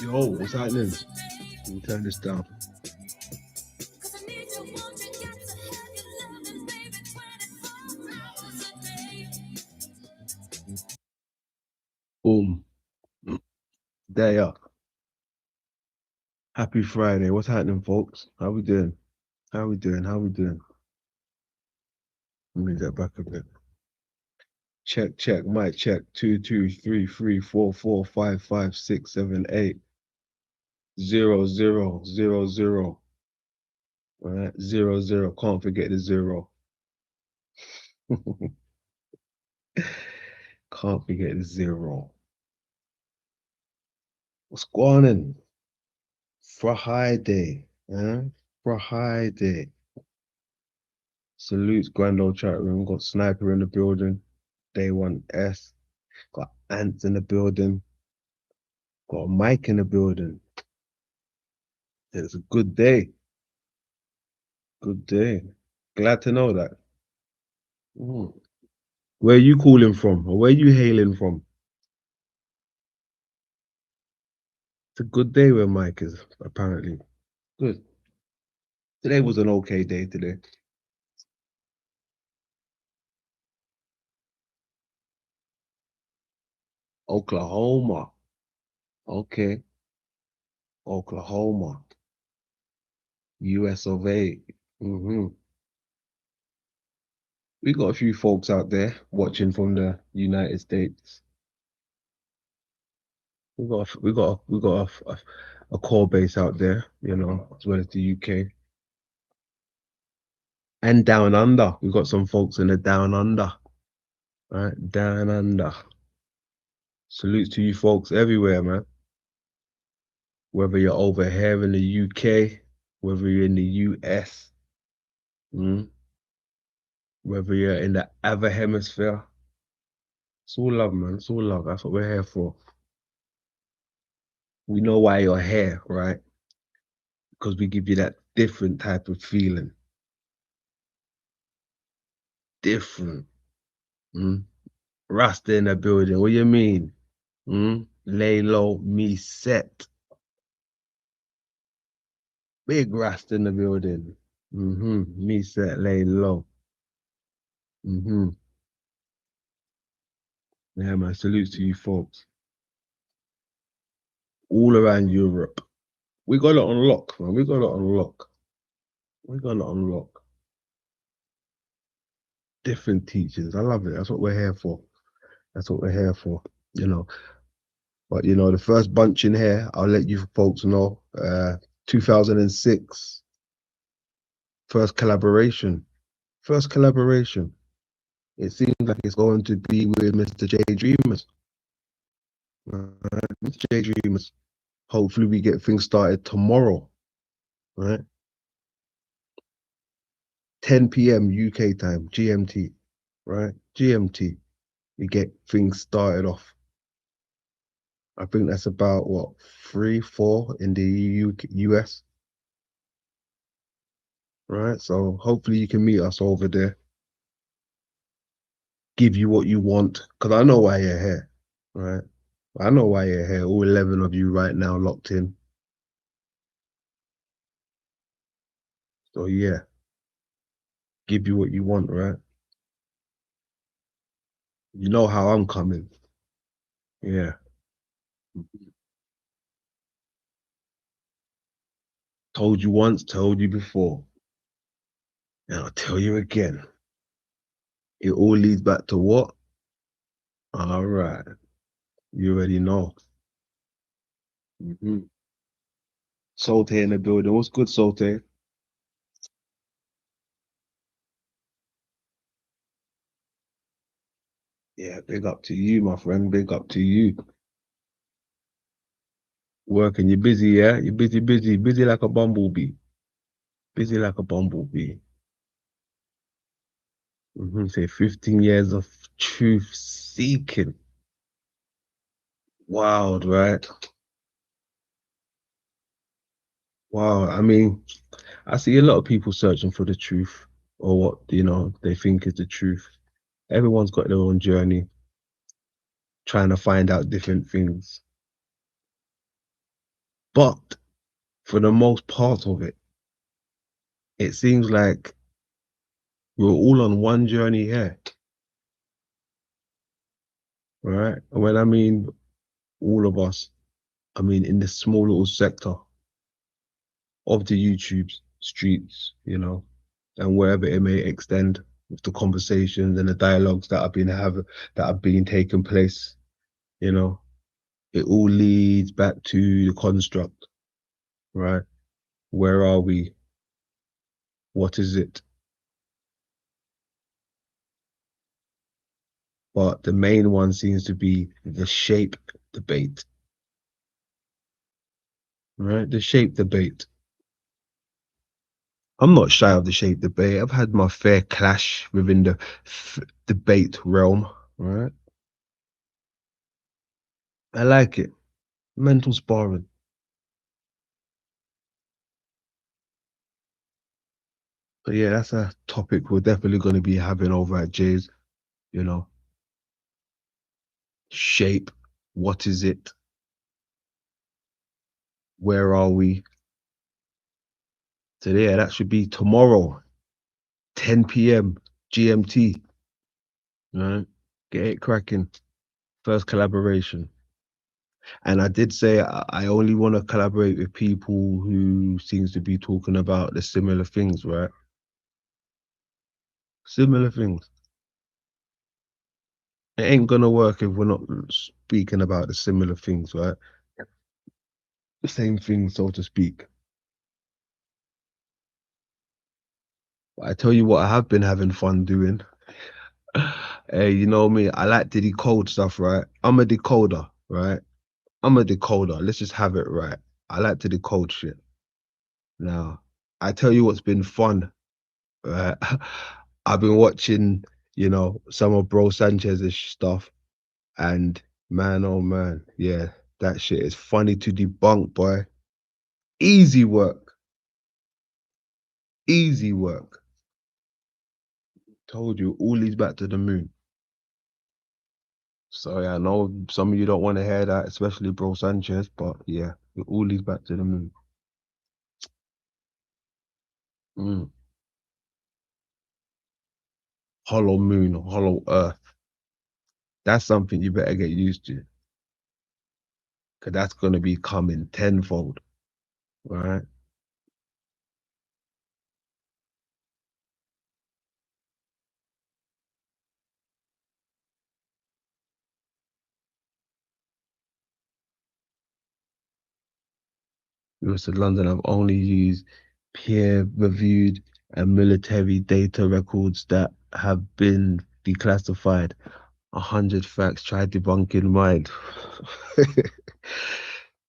Yo, what's happening? Let me turn this down. Boom. Day up. Happy Friday. What's happening, folks? How we doing? How we doing? How we doing? Let me get back a bit. Check, check, mic check. 2, 2, 3, 3, 4, 4, 5, 5, 6, 7, 8. 0, 0, 0, 0. All right, 0, 0. Can't forget the 0. Can't forget the 0. What's going on? Friday, Friday. Salutes, grand old chat room. Got Sniper in the building. Day 1S. Got Ants in the building. Got Mike in the building. It's a good day. Good day. Glad to know that. Where are you calling from? Or where are you hailing from? It's a good day where Mike is, apparently. Good. Today was an okay day today. Oklahoma. Okay. Oklahoma. US of A. We got a few folks out there watching from the United States. We got a core base out there, you know, as well as the UK. And down under. We got some folks in the down under. Right? Down under. Salutes to you folks everywhere, man. Whether you're over here in the UK, whether you're in the US, whether you're in the other hemisphere. It's all love, man. It's all love. That's what we're here for. We know why you're here, right? Because we give you that different type of feeling. Different. Rasta in the building. What do you mean? Lay low, me set. Big Rasta in the building. Me set, lay low. Yeah, man. Salutes to you folks. all around Europe. We got it on lock, man. We got it on lock. We got it on lock. Different teachers. I love it. That's what we're here for. That's what we're here for. You know. But the first bunch in here, I'll let you folks know. 2006, first collaboration. First collaboration. It seems like it's going to be with Mr. J Dreamers. Right? Mr. J Dreamers. Hopefully we get things started tomorrow. Right? 10 p.m. UK time, GMT. Right? GMT. We get things started off. I think that's about what, 3, 4 in the US. Right? So hopefully you can meet us over there. Give you what you want. Because I know why you're here. Right? I know why you're here. All 11 of you right now locked in. So yeah, give you what you want, right? You know how I'm coming. Yeah. Told you once, told you before. And I'll tell you again. It all leads back to what? All right. You already know. Mm-hmm. Salte in the building. What's good, Salte? Yeah, big up to you, my friend. Big up to you. Working. You're busy, yeah? You're busy, busy, busy like a bumblebee. Busy like a bumblebee. Say 15 years of truth seeking. Wild, right? Wow. I mean, I see a lot of people searching for the truth or what, they think is the truth. Everyone's got their own journey, trying to find out different things. But for the most part of it, it seems like we're all on one journey here, right? And when I mean all of us, I mean in this small little sector of the YouTube streets, and wherever it may extend with the conversations and the dialogues that have been taking place, you know, it all leads back to the construct, right? Where are we? What is it? But the main one seems to be the shape debate, right? The shape debate. I'm not shy of the shape debate. I've had my fair clash within the debate realm, right? I like it. Mental sparring. But yeah, that's a topic we're definitely going to be having over at Jay's, you know, shape. What is it? Where are we? So yeah, that should be tomorrow, 10 p.m. GMT, right? Get it cracking. First collaboration. And I did say I only want to collaborate with people who seems to be talking about the similar things, right? Similar things. It ain't gonna work if we're not speaking about the similar things, right? The same thing, so to speak. But I tell you what, I have been having fun doing. Hey, you know me, I like to decode stuff, right? I'm a decoder, right? I'm a decoder. Let's just have it right. I like to decode shit. Now, I tell you what's been fun, right? I've been watching, some of Bro Sanchez's stuff, and man, oh man, yeah, that shit is funny to debunk, boy. Easy work, easy work. Told you, all leads back to the moon. Sorry, I know some of you don't want to hear that, especially Bro Sanchez, but yeah, it all leads back to the moon. Mm. Hollow moon, hollow earth. That's something you better get used to. because that's gonna be coming tenfold, right? US and London have only used peer-reviewed and military data records that have been declassified. 100 facts, try debunking mine.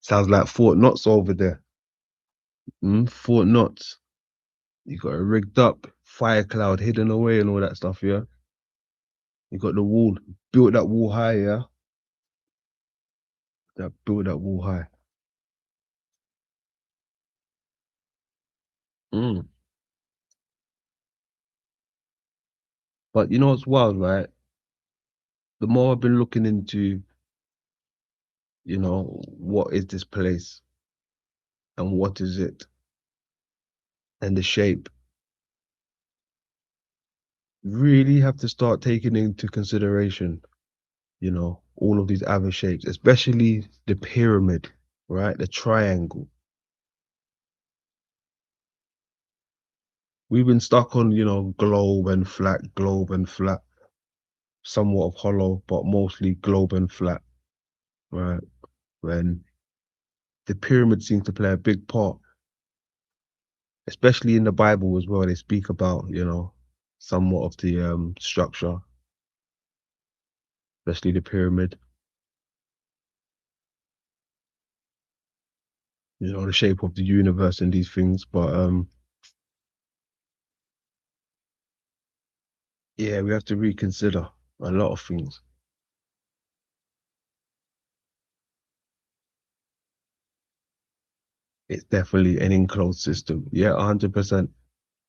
Sounds like Fort Knox over there. Fort Knox. You got it rigged up, fire cloud hidden away and all that stuff, yeah? You got the wall, built that wall high, yeah? That built that wall high. Mm. But you know what's wild, right? The more I've been looking into, what is this place and what is it and the shape, really have to start taking into consideration, all of these other shapes, especially the pyramid, right? The triangle. We've been stuck on, globe and flat, somewhat of hollow, but mostly globe and flat, right? When the pyramid seems to play a big part, especially in the Bible as well. They speak about, somewhat of the structure, especially the pyramid, the shape of the universe and these things. But yeah, we have to reconsider a lot of things. It's definitely an enclosed system. Yeah, 100%.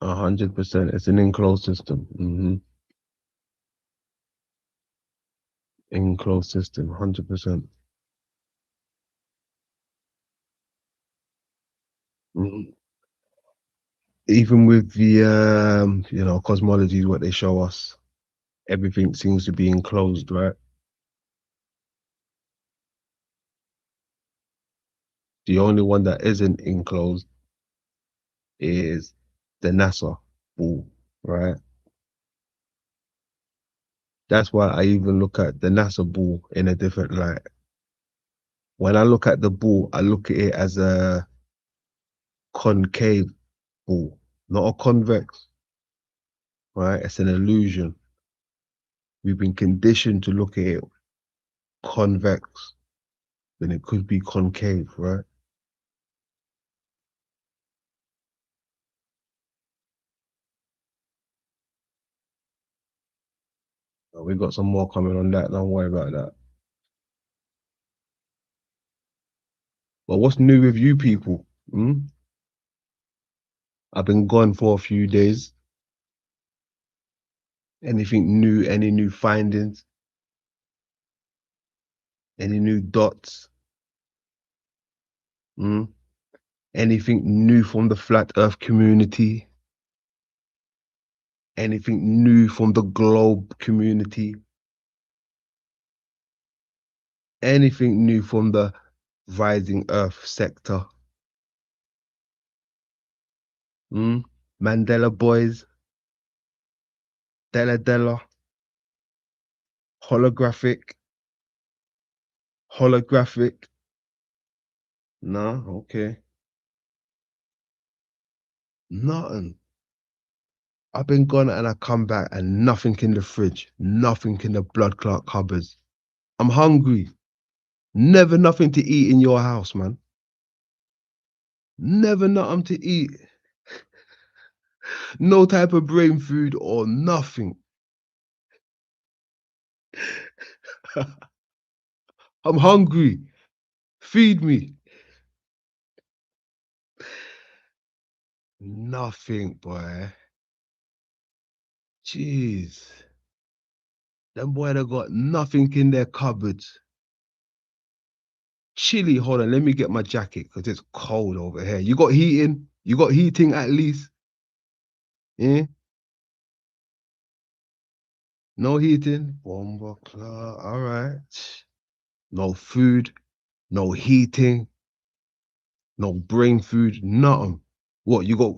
100%. It's an enclosed system. Enclosed system, 100%. Mhm. Even with the cosmology, what they show us, everything seems to be enclosed, right? The only one that isn't enclosed is the NASA ball, right? That's why I even look at the NASA ball in a different light. When I look at the ball, I look at it as a concave ball, not a convex, right? It's an illusion. We've been conditioned to look at it convex, then it could be concave, right? We got some more coming on that. Don't worry about that. But what's new with you people? Hmm? I've been gone for a few days. Anything new? Any new findings? Any new dots? Hmm? Anything new from the flat earth community? Anything new from the globe community? Anything new from the rising earth sector? Hmm? Mandela boys? Della Della? Holographic? Holographic? No, okay. Nothing. I've been gone and I come back and nothing in the fridge, nothing in the blood clot cupboards. I'm hungry. Never nothing to eat in your house, man. Never nothing to eat. No type of brain food or nothing. I'm hungry. Feed me. Nothing, boy. Jeez. Them boy that got nothing in their cupboards. Chilly, hold on, let me get my jacket because it's cold over here. You got heating? You got heating at least? Yeah? No heating? Bomba clock. All right. No food. no heating, no brain food, nothing. What you got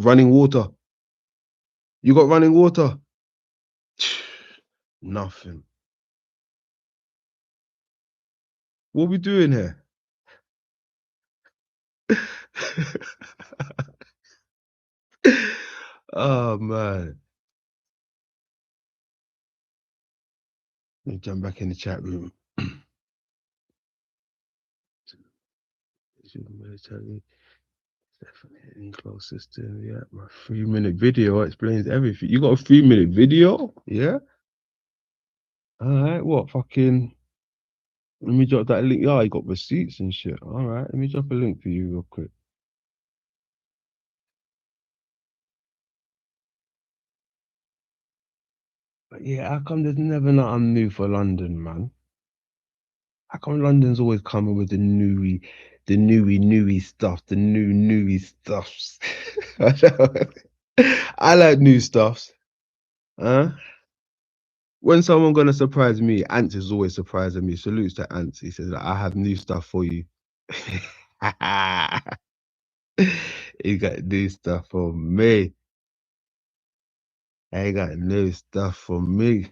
running water? You got running water? Nothing. What we doing here? Oh man. Let me jump back in the chat room. Military, definitely closest to yeah. My 3 minute video explains everything. You got a 3 minute video? Yeah. All right. What fucking? Let me drop that link. Yeah, you got receipts and shit. All right. Let me drop a link for you real quick. But yeah, how come there's never nothing new for London, man? How come London's always coming with the newy stuff, the newy stuffs? I like new stuffs. Huh? When someone gonna surprise me, Ants is always surprising me. Salutes to Ants. He says, I have new stuff for you. He got new stuff for me. I got new stuff for me.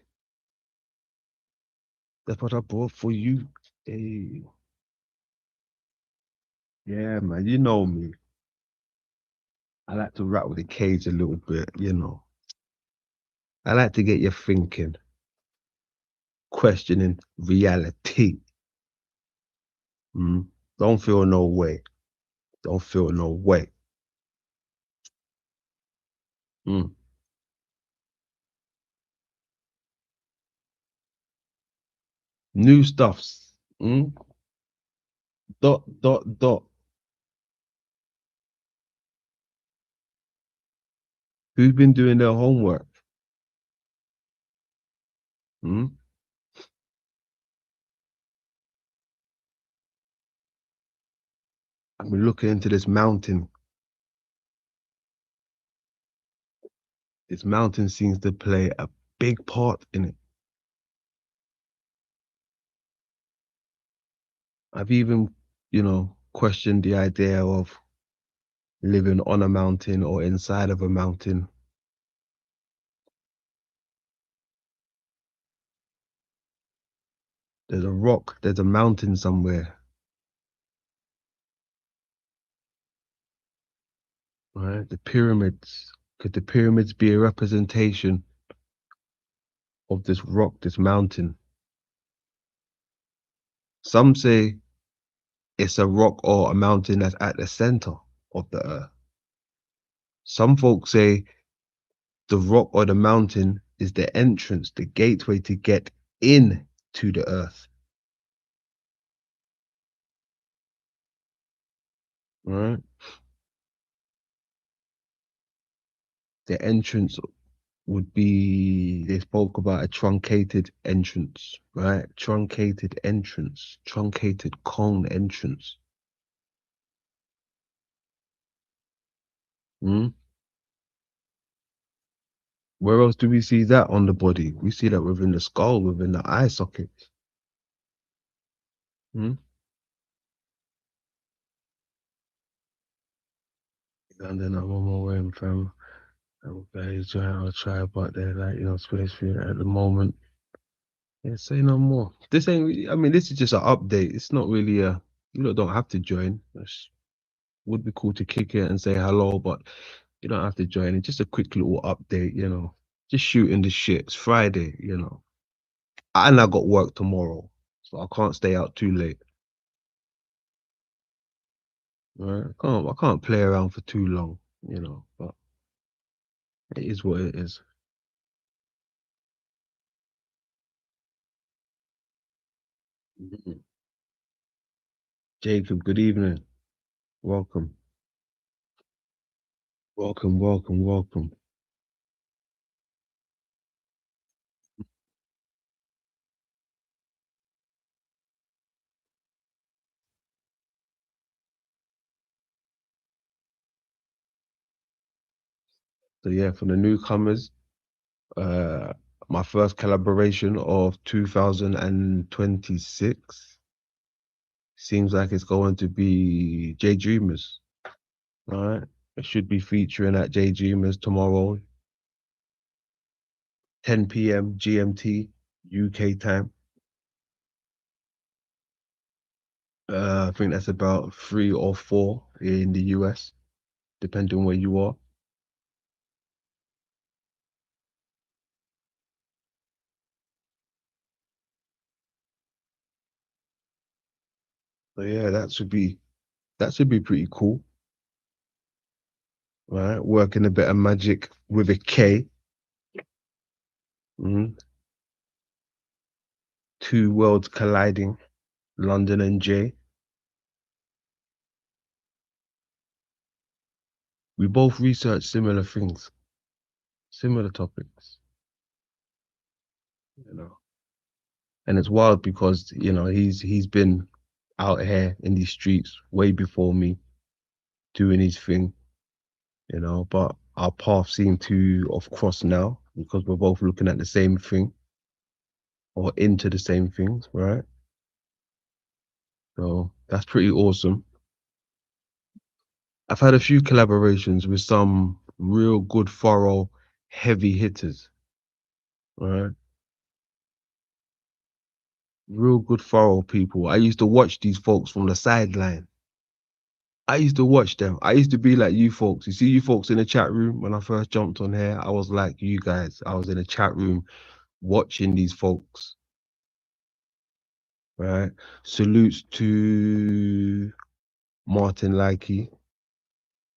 That's what I bought for you. Hey, yeah, man. You know me. I like to rap with the cage a little bit, you know. I like to get you thinking, questioning reality. Mm. Don't feel no way. Don't feel no way. Mm. New stuffs. Mm. Dot, dot, dot. Who's been doing their homework? Mm? I've been looking into this mountain. This mountain seems to play a big part in it. I've even, questioned the idea of living on a mountain or inside of a mountain. There's a rock, there's a mountain somewhere, right? The pyramids. Could the pyramids be a representation of this rock, this mountain? Some say it's a rock or a mountain that's at the center of the earth. Some folks say the rock or the mountain is the entrance, the gateway to get in to the earth. Right? The entrance would be they spoke about a truncated entrance, right? Truncated entrance, truncated cone entrance. Mm? Where else do we see that on the body? We see that within the skull, within the eye sockets. Mm? And then I'm on my way, fam. Okay, I'll try about there, like, space for you at the moment. Yeah, say no more. This ain't really, I mean, this is just an update. It's not really don't have to join. Would be cool to kick it and say hello, but you don't have to join. It's just a quick little update. Just shooting the shit. It's Friday. And I got work tomorrow, so I can't stay out too late. Right? I can't play around for too long, but it is what it is. Mhm. Jacob, good evening. Welcome. Welcome, welcome, welcome. So yeah, for the newcomers, uh my first collaboration of 2026. Seems like it's going to be J Dreamers. All right. It should be featuring at J Dreamers tomorrow, 10 p.m. GMT, UK time. I think that's about 3 or 4 in the US, depending where you are. So yeah, that should be pretty cool. Right. Working a bit of magic with a K. Mhm. Two worlds colliding, London and J. We both research similar things, similar topics, you know. And it's wild because, he's been out here in these streets way before me doing his thing, but our paths seem to have crossed now because we're both looking at the same thing or into the same things, right? So that's pretty awesome. I've had a few collaborations with some real good, thorough, heavy hitters, right? Real good, thorough people. I used to watch these folks from the sideline. I used to watch them. I used to be like you folks. You see you folks in the chat room when I first jumped on here. I was like you guys. I was in the chat room watching these folks, right? Salutes to Martin Likey,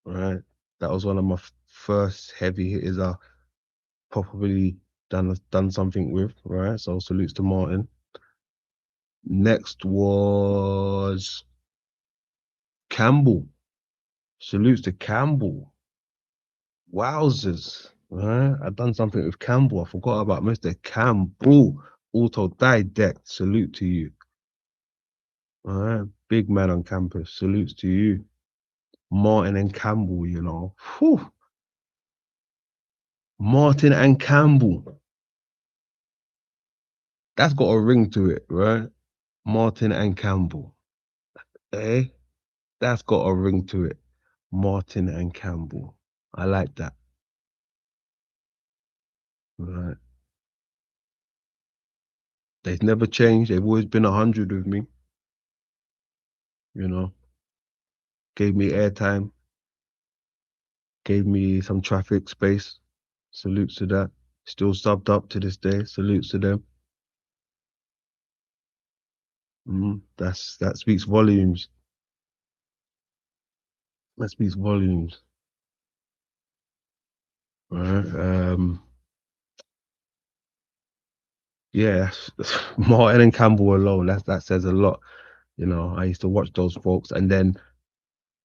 right? That was one of my first heavy hitters I probably done something with, right? So salutes to Martin. Next was Campbell. Salutes to Campbell. Wowzers. Right? I done something with Campbell. I forgot about Mr. Campbell. Auto die deck. Salute to you. All right. Big man on campus. Salutes to you. Martin and Campbell, Whew. Martin and Campbell. That's got a ring to it, right? Martin and Campbell. Eh? That's got a ring to it. Martin and Campbell. I like that. Right. They've never changed. They've always been 100 with me, you know. Gave me airtime, gave me some traffic space. Salutes to that. Still subbed up to this day. Salutes to them. That speaks volumes. That speaks volumes. Right. Yeah, Martin and Campbell alone. That says a lot. I used to watch those folks, and then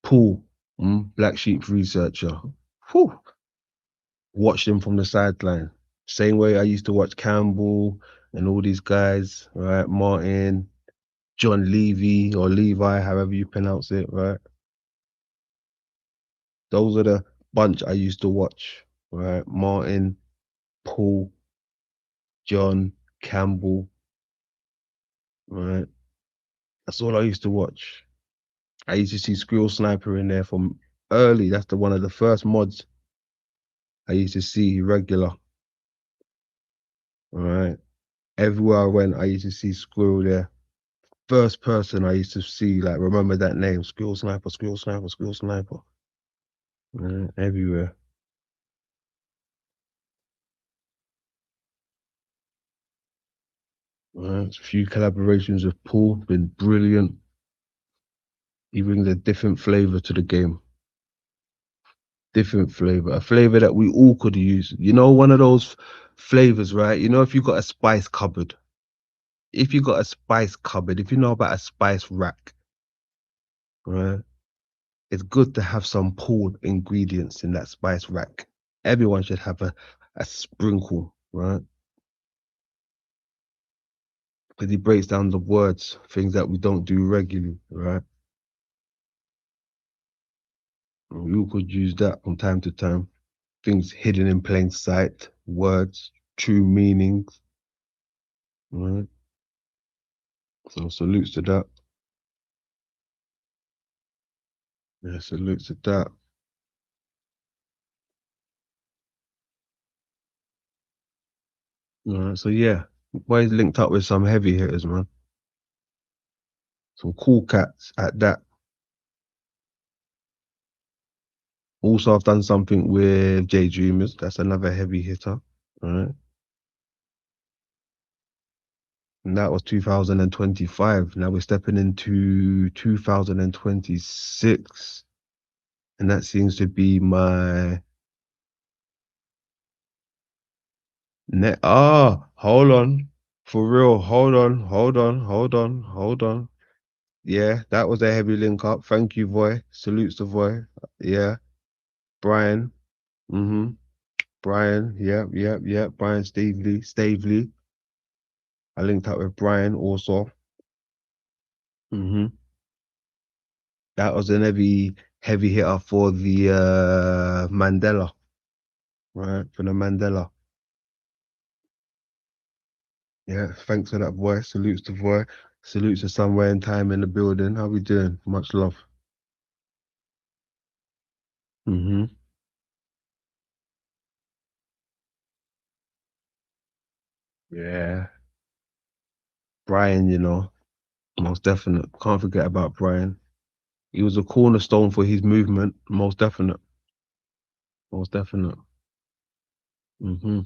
Paul, Black Sheep researcher. Whew, watched him from the sideline. Same way I used to watch Campbell and all these guys, right? Martin, John Levy or Levi, however you pronounce it, right? Those are the bunch I used to watch, right? Martin, Paul, John, Campbell, right? That's all I used to watch. I used to see Squirrel Sniper in there from early. That's one of the first mods I used to see regular, right? Everywhere I went, I used to see Squirrel there. First person I used to see, like, remember that name, Squirrel Sniper, Squirrel Sniper, Squirrel Sniper, right? Everywhere. Right? A few collaborations with Paul, been brilliant. He brings a different flavor to the game. Different flavor, a flavor that we all could use. One of those flavors, right? If you got a spice cupboard, if you know about a spice rack, right? It's good to have some Paul ingredients in that spice rack. Everyone should have a sprinkle, right? Because he breaks down the words, things that we don't do regularly, right? And we all could use that from time to time. Things hidden in plain sight, words, true meanings, right? So salutes to that. Yeah, salute to that. So yeah, boys linked up with some heavy hitters, man. Some cool cats at that. Also, I've done something with J Dreamers. That's another heavy hitter. All right. And that was 2025. Now we're stepping into 2026. And that seems to be my net. Hold on. For real. Hold on. Yeah, that was a heavy link up. Thank you, Voy. Salutes to Voy. Yeah. Brian. Mm-hmm. Brian. Yep. Brian Stavely. I linked up with Brian also. Mm-hmm. That was an heavy hitter for the Mandela, right? For the Mandela. Yeah, thanks for that, boy. Salutes to boy. Salutes to somewhere in time in the building. How we doing? Much love. Mm-hmm. Yeah. Brian, most definite. Can't forget about Brian. He was a cornerstone for his movement. Most definite. Most definite. Mm-hmm.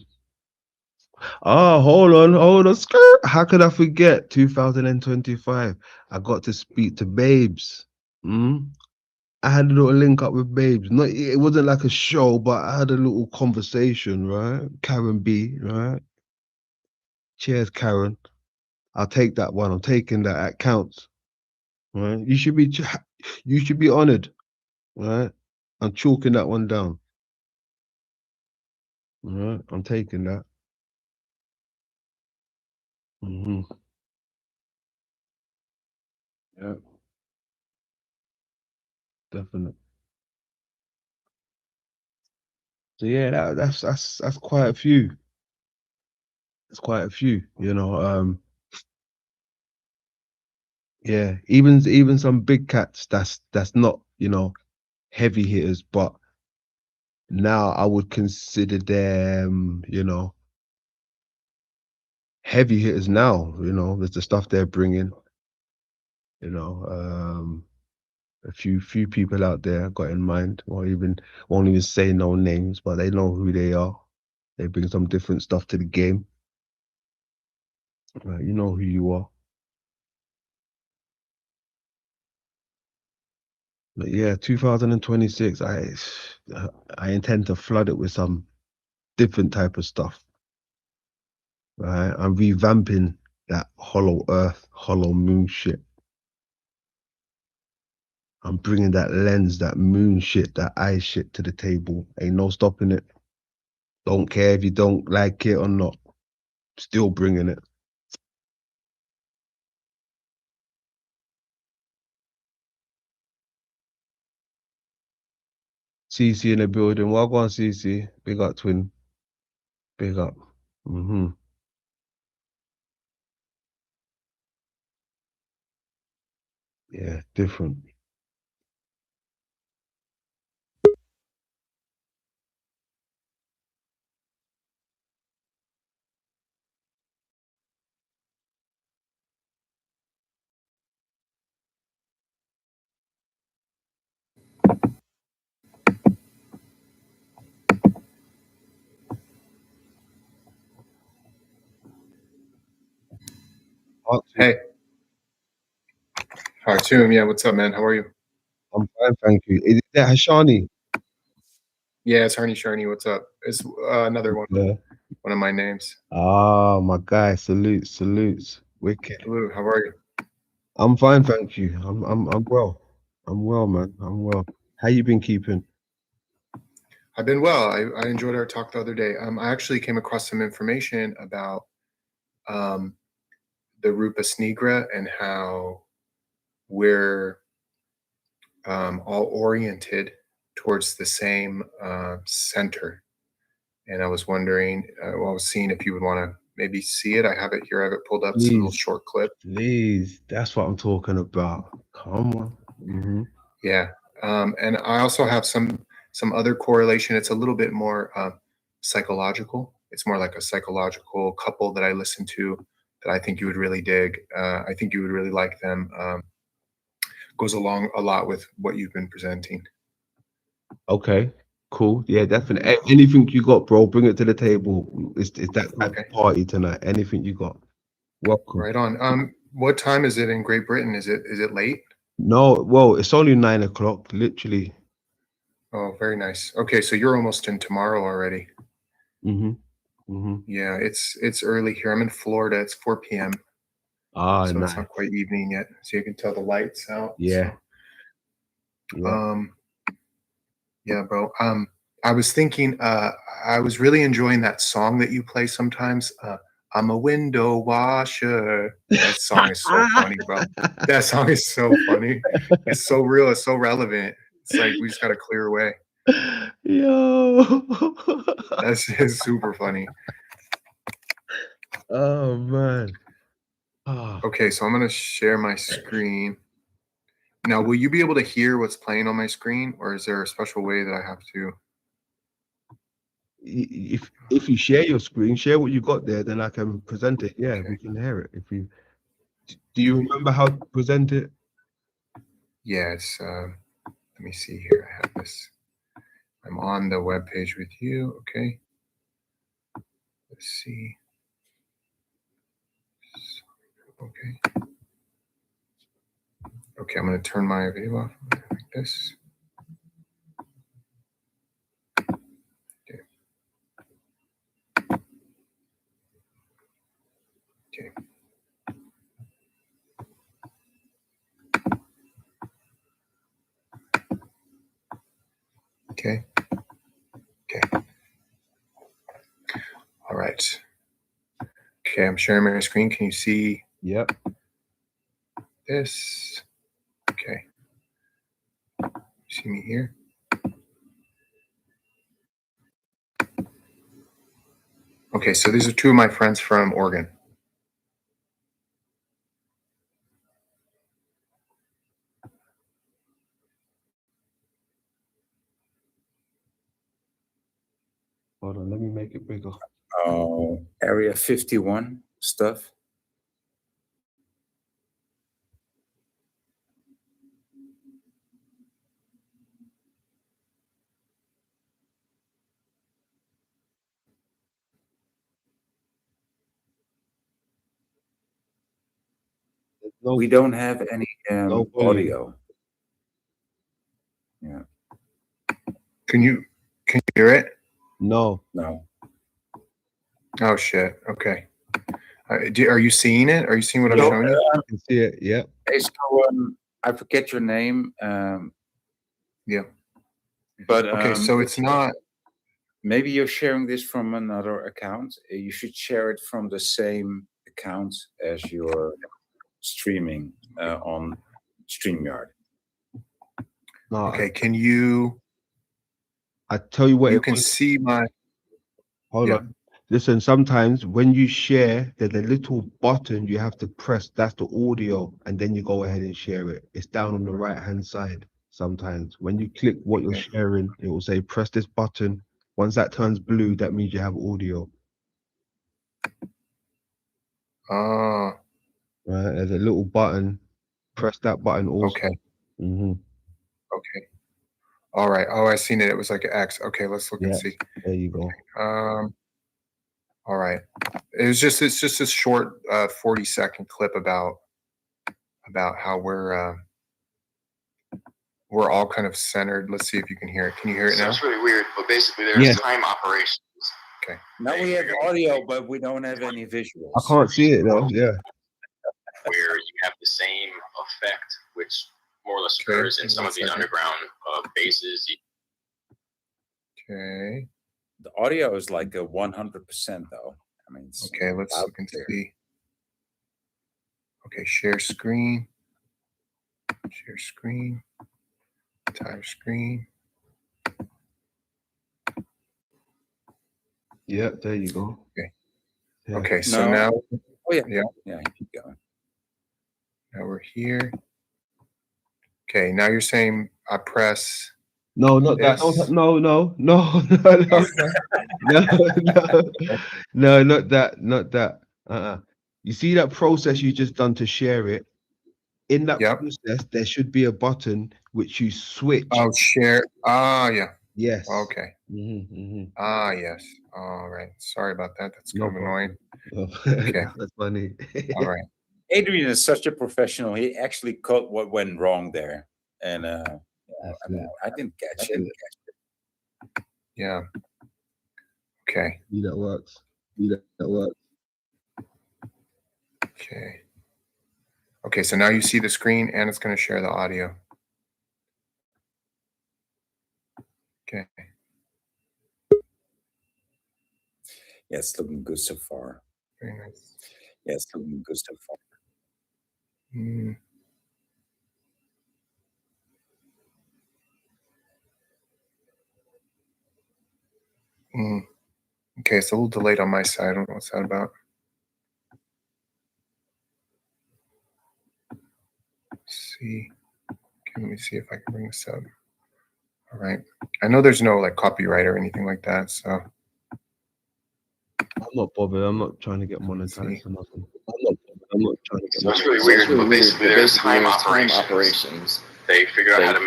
Hold on, skirt. How could I forget? 2025. I got to speak to Babes. Mm? I had a little link up with Babes. Not, it wasn't like a show, but I had a little conversation, right? Karen B, right? Cheers, Karen. I'll take that one. I'm taking that. That counts, right? You should be honored, right? I'm chalking that one down, right? I'm taking that. Hmm. Yeah, definitely. So yeah, that's quite a few. It's quite a few, yeah, even some big cats that's not, heavy hitters, but now I would consider them, heavy hitters now, with the stuff they're bringing, you know, um, a few people out there I got in mind, or even won't even say no names, but they know who they are. They bring some different stuff to the game. Right? You know who you are. But yeah, 2026, I intend to flood it with some different type of stuff. Right? I'm revamping that hollow earth, hollow moon shit. I'm bringing that lens, that moon shit, that eye shit to the table. Ain't no stopping it. Don't care if you don't like it or not. Still bringing it. CC in the building. Well, go on, CC. Big up, twin. Big up. Mm-hmm. Yeah, different. Hey, Hartoum. Yeah, what's up, man? How are you? I'm fine, thank you. Is that Hashani? Yeah, it's Harney Sharney. What's up? It's another Yeah. one of my names. Ah, my guy. Salutes. Wicked. Hello, how are you? I'm fine, thank you. I'm well. I'm well, man. I'm well. How you been keeping? I've been well. I enjoyed our talk the other day. I actually came across some information about um, the Rupus nigra and how we're all oriented towards the same center. And I was wondering, well, I was seeing if you would want to maybe see it. I have it here. I have it pulled up. It's a little Please, short clip. please. That's what I'm talking about. Come on. Hmm. Yeah. And I also have some other correlation. It's a little bit more psychological. It's more like a psychological couple that I listen to that I think you would really dig. I think you would really like them. Goes along a lot with what you've been presenting. Okay, cool. Yeah, definitely. Anything you got, bro, bring it to the table. It's that type Okay. of party tonight. Anything you got. Welcome. Right on. What time is it in Great Britain? Is it late? No, well, it's only 9 o'clock, literally. Oh, very nice. Okay, so you're almost in tomorrow already. Mm-hmm. Mm-hmm. Yeah, it's early here. I'm in Florida. It's 4 p.m. Ah, So nice. it's not quite evening yet. So you can tell the lights out. Yeah. So, Yeah. yeah, bro. I was thinking, I was really enjoying that song that you play sometimes. I'm a window washer. That song is so funny, bro. That song is so funny. It's so real. It's so relevant. It's like we just got to clear away. Yo. That's just super funny. Oh man. Ah. Okay, so I'm gonna share my screen. Now, will you be able to hear what's playing on my screen, or is there a special way that I have to? If you share your screen, share what you got there, then I can present it. Yeah, we Okay. can hear it. If you do you remember how to present it? Yeah, let me see here. I have this. I'm on the web page with you. Okay. Let's see. Okay. Okay, I'm gonna turn my video off like this. Okay. Okay. Okay. Okay. All right. Okay, I'm sharing my screen. Can you see Yep. this? Okay. See me here? Okay, so these are two of my friends from Oregon. Hold on, let me make it bigger. Oh, Area 51 stuff. No, We don't have any no volume. audio. Yeah. Can you hear it? No. No. Oh shit. Okay. Are you seeing it? Are you seeing what I'm Yeah. showing you? I can see it. Yeah. Hey, so I forget your name. Yeah. But Okay, so it's not. Maybe you're sharing this from another account. You should share it from the same account as your streaming on StreamYard. No. Okay, can you? I tell you what. You can see my. Hold Yeah. on. Listen, sometimes when you share, there's a little button you have to press. That's the audio, and then you go ahead and share it. It's down on the right-hand side. Sometimes when you click what you're Okay. sharing, it will say press this button. Once that turns blue, that means you have audio. Ah. Right? There's a little button. Press that button also. Okay. Mm-hmm. Okay. All right. Oh, I seen it. It was like an X. Okay, let's look and Yeah. see. There you go. All right. It's just a short 40-second clip about how we're all kind of centered. Let's see if you can hear it. Can you hear it now? It's really weird, but basically there's time operations. Okay. Now we have audio, but we don't have any visuals. I can't see it though. Yeah. Where you have the same effect, which more or less occurs in some of these underground bases. Okay. The audio is like a 100% though. I mean, okay, let's look and see. Okay, share screen. Share screen. Entire screen. Yeah, there you go. Okay. Yeah. Okay, so now. Oh yeah. Yeah. Yeah, keep going. Now we're here. Okay, now you're saying I press. No, not that. Yes. No, no, not that. Not that. You see that process you just done to share it? In that Yep. process, there should be a button which you switch. Oh, share. Yeah. Yes. Okay. Yes. All right. Sorry about that. That's kind of annoying. Okay. That's funny. All right. Adrian is such a professional. He actually caught what went wrong there, and I didn't catch it. Yeah. Okay. That works. That works. Okay. Okay, so now you see the screen and it's going to share the audio. Okay. Yeah, it's looking good so far. Very nice. Yeah, it's looking good so far. Okay, it's a little delayed on my side. I don't know what's that about. Let's see. Okay, let me see if I can bring this up. All right. I know there's no like copyright or anything like that, so. I'm not bothered. I'm not trying to get monetized or nothing. I'm not trying to get So it's really weird, but basically there's time operations. They figure out how to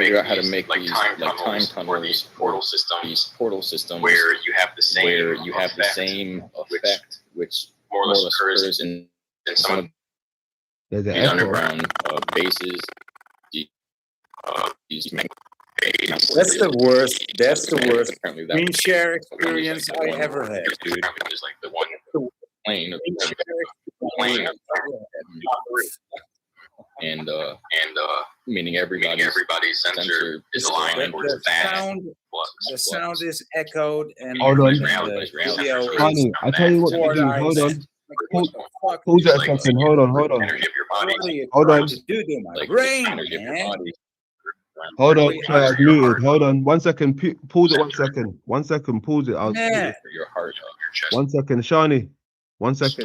make these time tunnels or these portal systems where you have the same effect, which more or less occurs in some of these underground bases. That's the worst. That's the worst screen share experience I ever had, dude. Just like the one plane and meaning everybody's sensor is aligned towards that. The sound is echoed and hold on. Honey, I tell you what to do. Hold on. Pause that a second. Hold on. Energy of your body. Hold on. My brain, man. Hold on. Sorry, I've muted. Hold on. 1 second. Pause it 1 second. 1 second. Pause it. I'll Yeah. Your heart, your chest. 1 second. Shani. 1 second.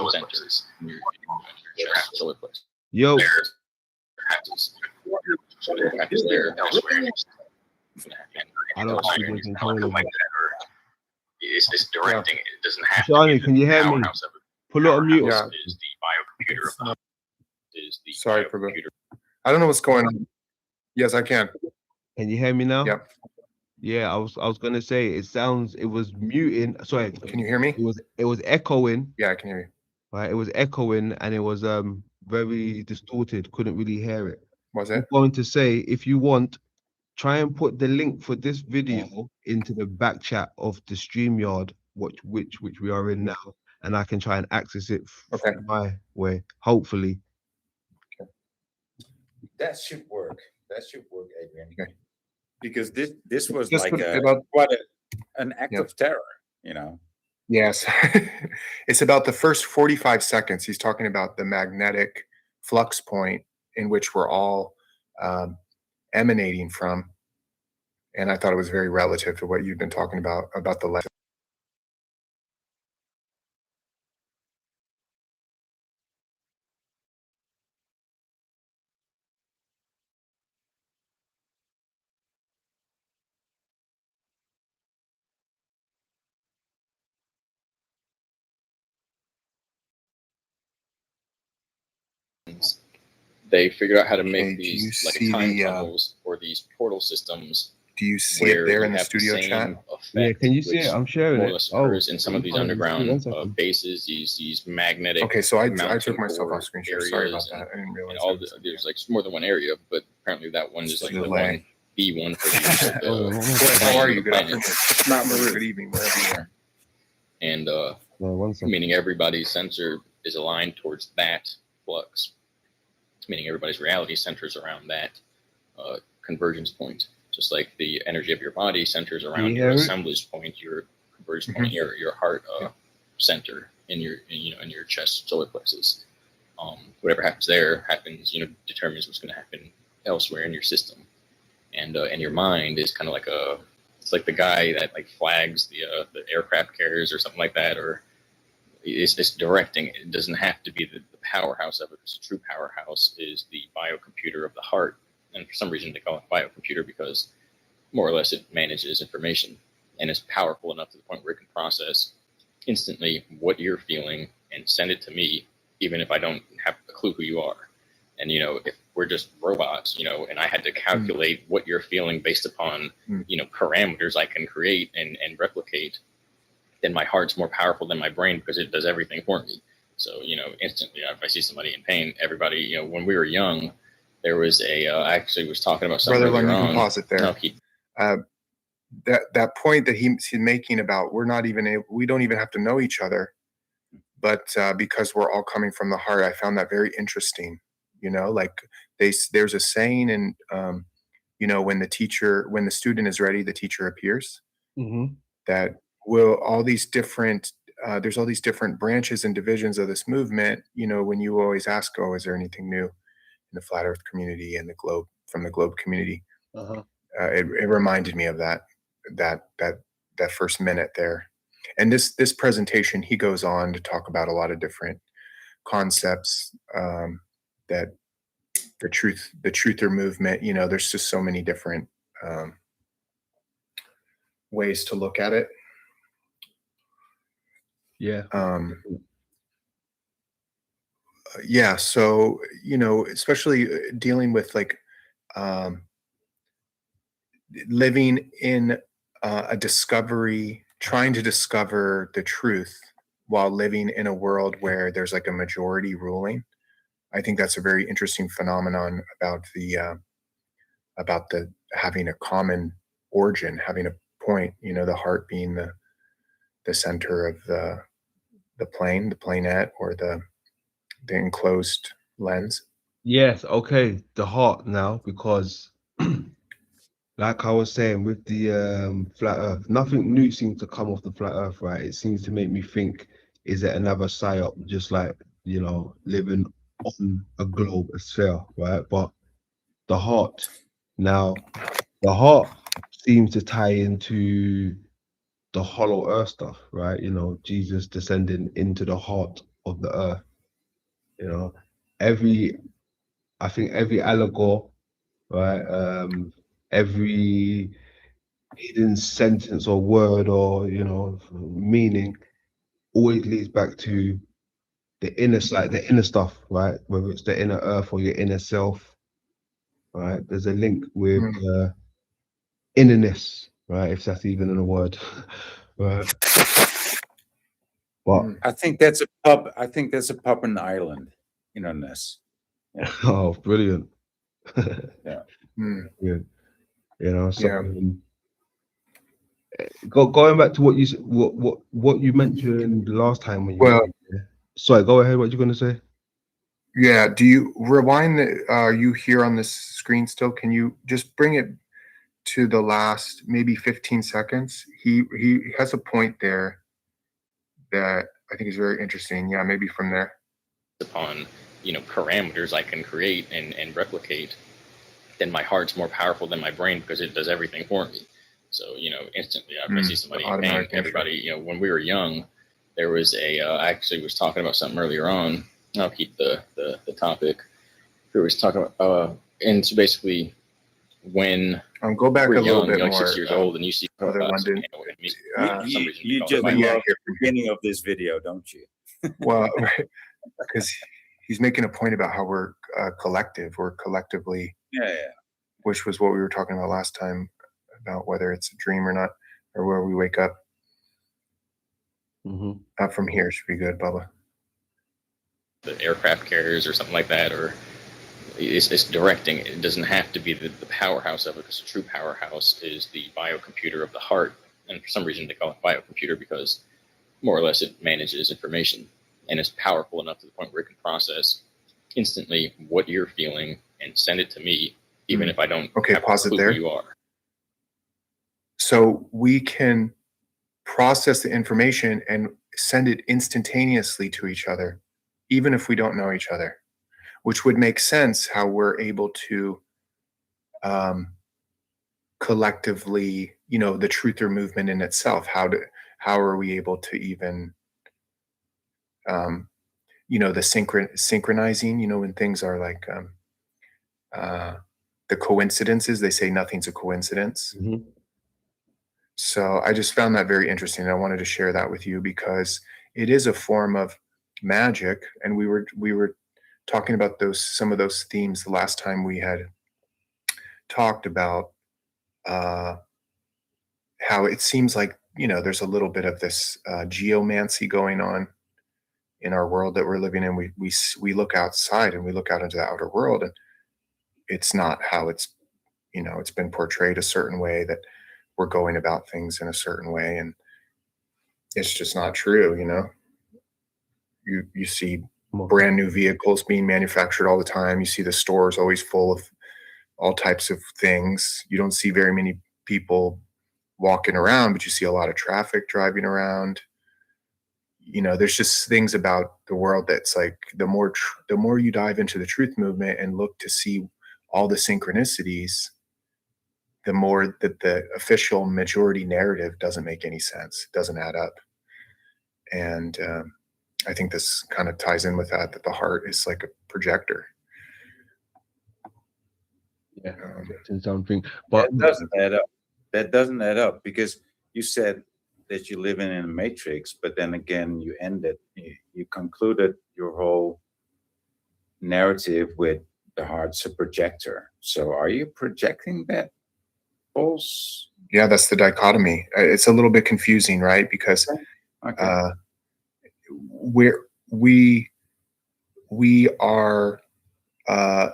Yo. I don't see this in color. It's directing. It doesn't have Shani, can you hear me? Pull it on mute. Yeah. Is the biocomputer of the Sorry, Prabhu. I don't know what's going on. Yes, I can. Can you hear me now? Yep. Yeah, I was gonna say it was muting. Sorry. Can you hear me? It was echoing. Yeah, I can hear you. Right, it was echoing and it was very distorted. Couldn't really hear it. Was I'm it? going to say, if you want, try and put the link for this video into the back chat of the StreamYard, which we are in now, and I can try and access it my way. Hopefully. Okay. That should work. Adrian. Okay. Because this was Just like an act of terror, you know. Yes. It's about the first 45 seconds. He's talking about the magnetic flux point in which we're all emanating from. And I thought it was very relative to what you've been talking about the lesson. They figured out how to make these like time tunnels or these portal systems. Do you see it there in the studio chat? Yeah, can you see it? I'm sharing more or it. less occurs in some of these underground bases, these magnetic. Okay, so I took myself off screen share. Sorry about that. I didn't realize. There's like more than one area, but apparently that one is like the one for the how are you? Good afternoon. Not Maroon. Good evening, wherever you are. And meaning everybody's sensor is aligned towards that flux, meaning everybody's reality centers around that convergence point. Just like the energy of your body centers around your assemblage point, your convergence point, your heart center in your chest solar plexus. Whatever happens there happens, determines what's going to happen elsewhere in your system. And your mind is kind of like it's like the guy that like flags the aircraft carriers or something like that, or it's directing. It doesn't have to be the powerhouse of it. Because the true powerhouse is the biocomputer of the heart, And for some reason, they call it biocomputer because more or less it manages information and is powerful enough to the point where it can process instantly what you're feeling and send it to me, even if I don't have a clue who you are. And, if we're just robots, and I had to calculate what you're feeling based upon, parameters I can create and replicate, then my heart's more powerful than my brain because it does everything for me. So, instantly, if I see somebody in pain, everybody, when we were young, there was I actually was talking about something. Brother Lund, you on. can pause it there. No, that point that he's making about we don't even have to know each other, but because we're all coming from the heart, I found that very interesting. Like there's a saying, and when the student is ready, the teacher appears. Mm-hmm. That there's all these different branches and divisions of this movement. When you always ask, oh, is there anything new in the flat earth community and the globe community? Uh-huh. It reminded me of that first minute there. And this presentation, he goes on to talk about a lot of different concepts, that the truther movement, there's just so many different ways to look at it. Yeah. Yeah. So, especially dealing with living in a discovery, trying to discover the truth while living in a world where there's like a majority ruling. I think that's a very interesting phenomenon about the having a common origin, having a point, the heart being the center of the planette, or the enclosed lens. Yes. Okay. The heart now, because like I was saying with the flat Earth, nothing new seems to come off the flat Earth, right? It seems to make me think, is it another psyop, just like living on a globe, a sphere, right? But the heart seems to tie into the hollow earth stuff, right? Jesus descending into the heart of the earth. Every I think every allegory, right? Every hidden sentence or word or meaning always leads back to the inner stuff, right? Whether it's the inner earth or your inner self, right? There's a link with innerness, right? If that's even in a word, right? But I think that's a pub. I think that's a pub in Ireland, Ness. Yeah. Oh, brilliant! Yeah. Yeah. So going back to what you mentioned last time when you were here. Sorry, go ahead. What you going to say? Yeah. Do you rewind you here on this screen still? Can you just bring it to the last maybe 15 seconds? He has a point there that I think is very interesting. Yeah, maybe from there. Upon parameters I can create and replicate, then my heart's more powerful than my brain because it does everything for me. So instantly, if I see somebody in pain, everybody, when we were young, there was I actually was talking about something earlier on. I'll keep the topic. We was talking about and so basically when go back we're a little young, bit like more. 6 years old, and you see Brother London. You just love the beginning of this video, don't you? Well, because he's making a point about how we're collective. We're collectively, which was what we were talking about last time, about whether it's a dream or not, or where we wake up. Not from here should be good, Bubba. The aircraft carriers or something like that, or it's directing. It doesn't have to be the powerhouse of it, because the true powerhouse is the biocomputer of the heart. And for some reason, they call it biocomputer because more or less it manages information and is powerful enough to the point where it can process instantly what you're feeling and send it to me, even if I don't have pause a clue it there. who you are. So we can process the information and send it instantaneously to each other, even if we don't know each other, which would make sense how we're able to collectively, the truther movement in itself. How are we able to even the synchronizing, when things are like the coincidences. They say nothing's a coincidence. Mm-hmm. So I just found that very interesting. I wanted to share that with you because it is a form of magic, and we were talking about some of those themes the last time we had talked about how it seems like, there's a little bit of this geomancy going on in our world that we're living in. We look outside and we look out into the outer world, and it's not how it's been portrayed a certain way, that we're going about things in a certain way, and it's just not true. You see brand new vehicles being manufactured all the time. You see the stores always full of all types of things. You don't see very many people walking around, but you see a lot of traffic driving around. There's just things about the world that's like, the more you dive into the truth movement and look to see all the synchronicities, the more that the official majority narrative doesn't make any sense. It doesn't add up. And I think this kind of ties in with that the heart is like a projector. Yeah, something, but that doesn't add up. That doesn't add up, because you said that you live in a matrix, but then again, you concluded your whole narrative with the heart's a projector. So are you projecting that false? Yeah, that's the dichotomy. It's a little bit confusing, right? Because Okay. we are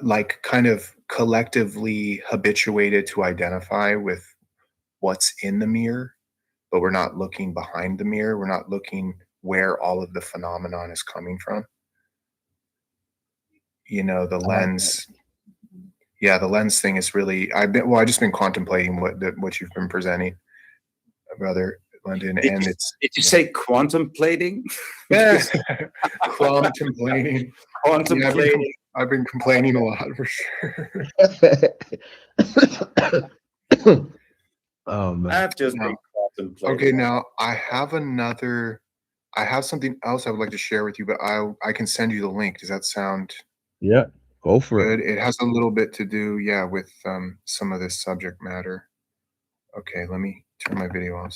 like kind of collectively habituated to identify with what's in the mirror, but we're not looking behind the mirror. We're not looking where all of the phenomenon is coming from. The lens. Yeah, the lens thing is really. I've just been contemplating what you've been presenting, Brother London, and Did you say contemplating? Yeah, contemplating. Contemplating. Yeah, I've been complaining a lot for sure. Oh man. I've just been contemplating. Okay, now I have something else I would like to share with you, but I can send you the link. Does that sound Yeah, go for good? it. It has a little bit to do, with some of this subject matter. Okay, let me turn my video off.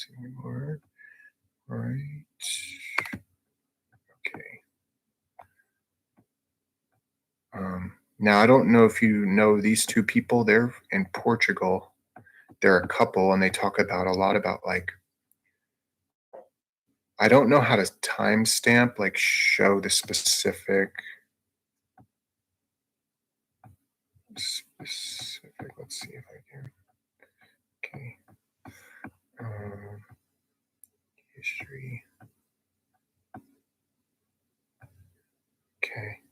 Right. Okay. Now, I don't know if you know these two people. They're in Portugal. They're a couple, and they talk about a lot about, like, I don't know how to timestamp, like show the specific. Let's see if I can. Okay. History. Okay.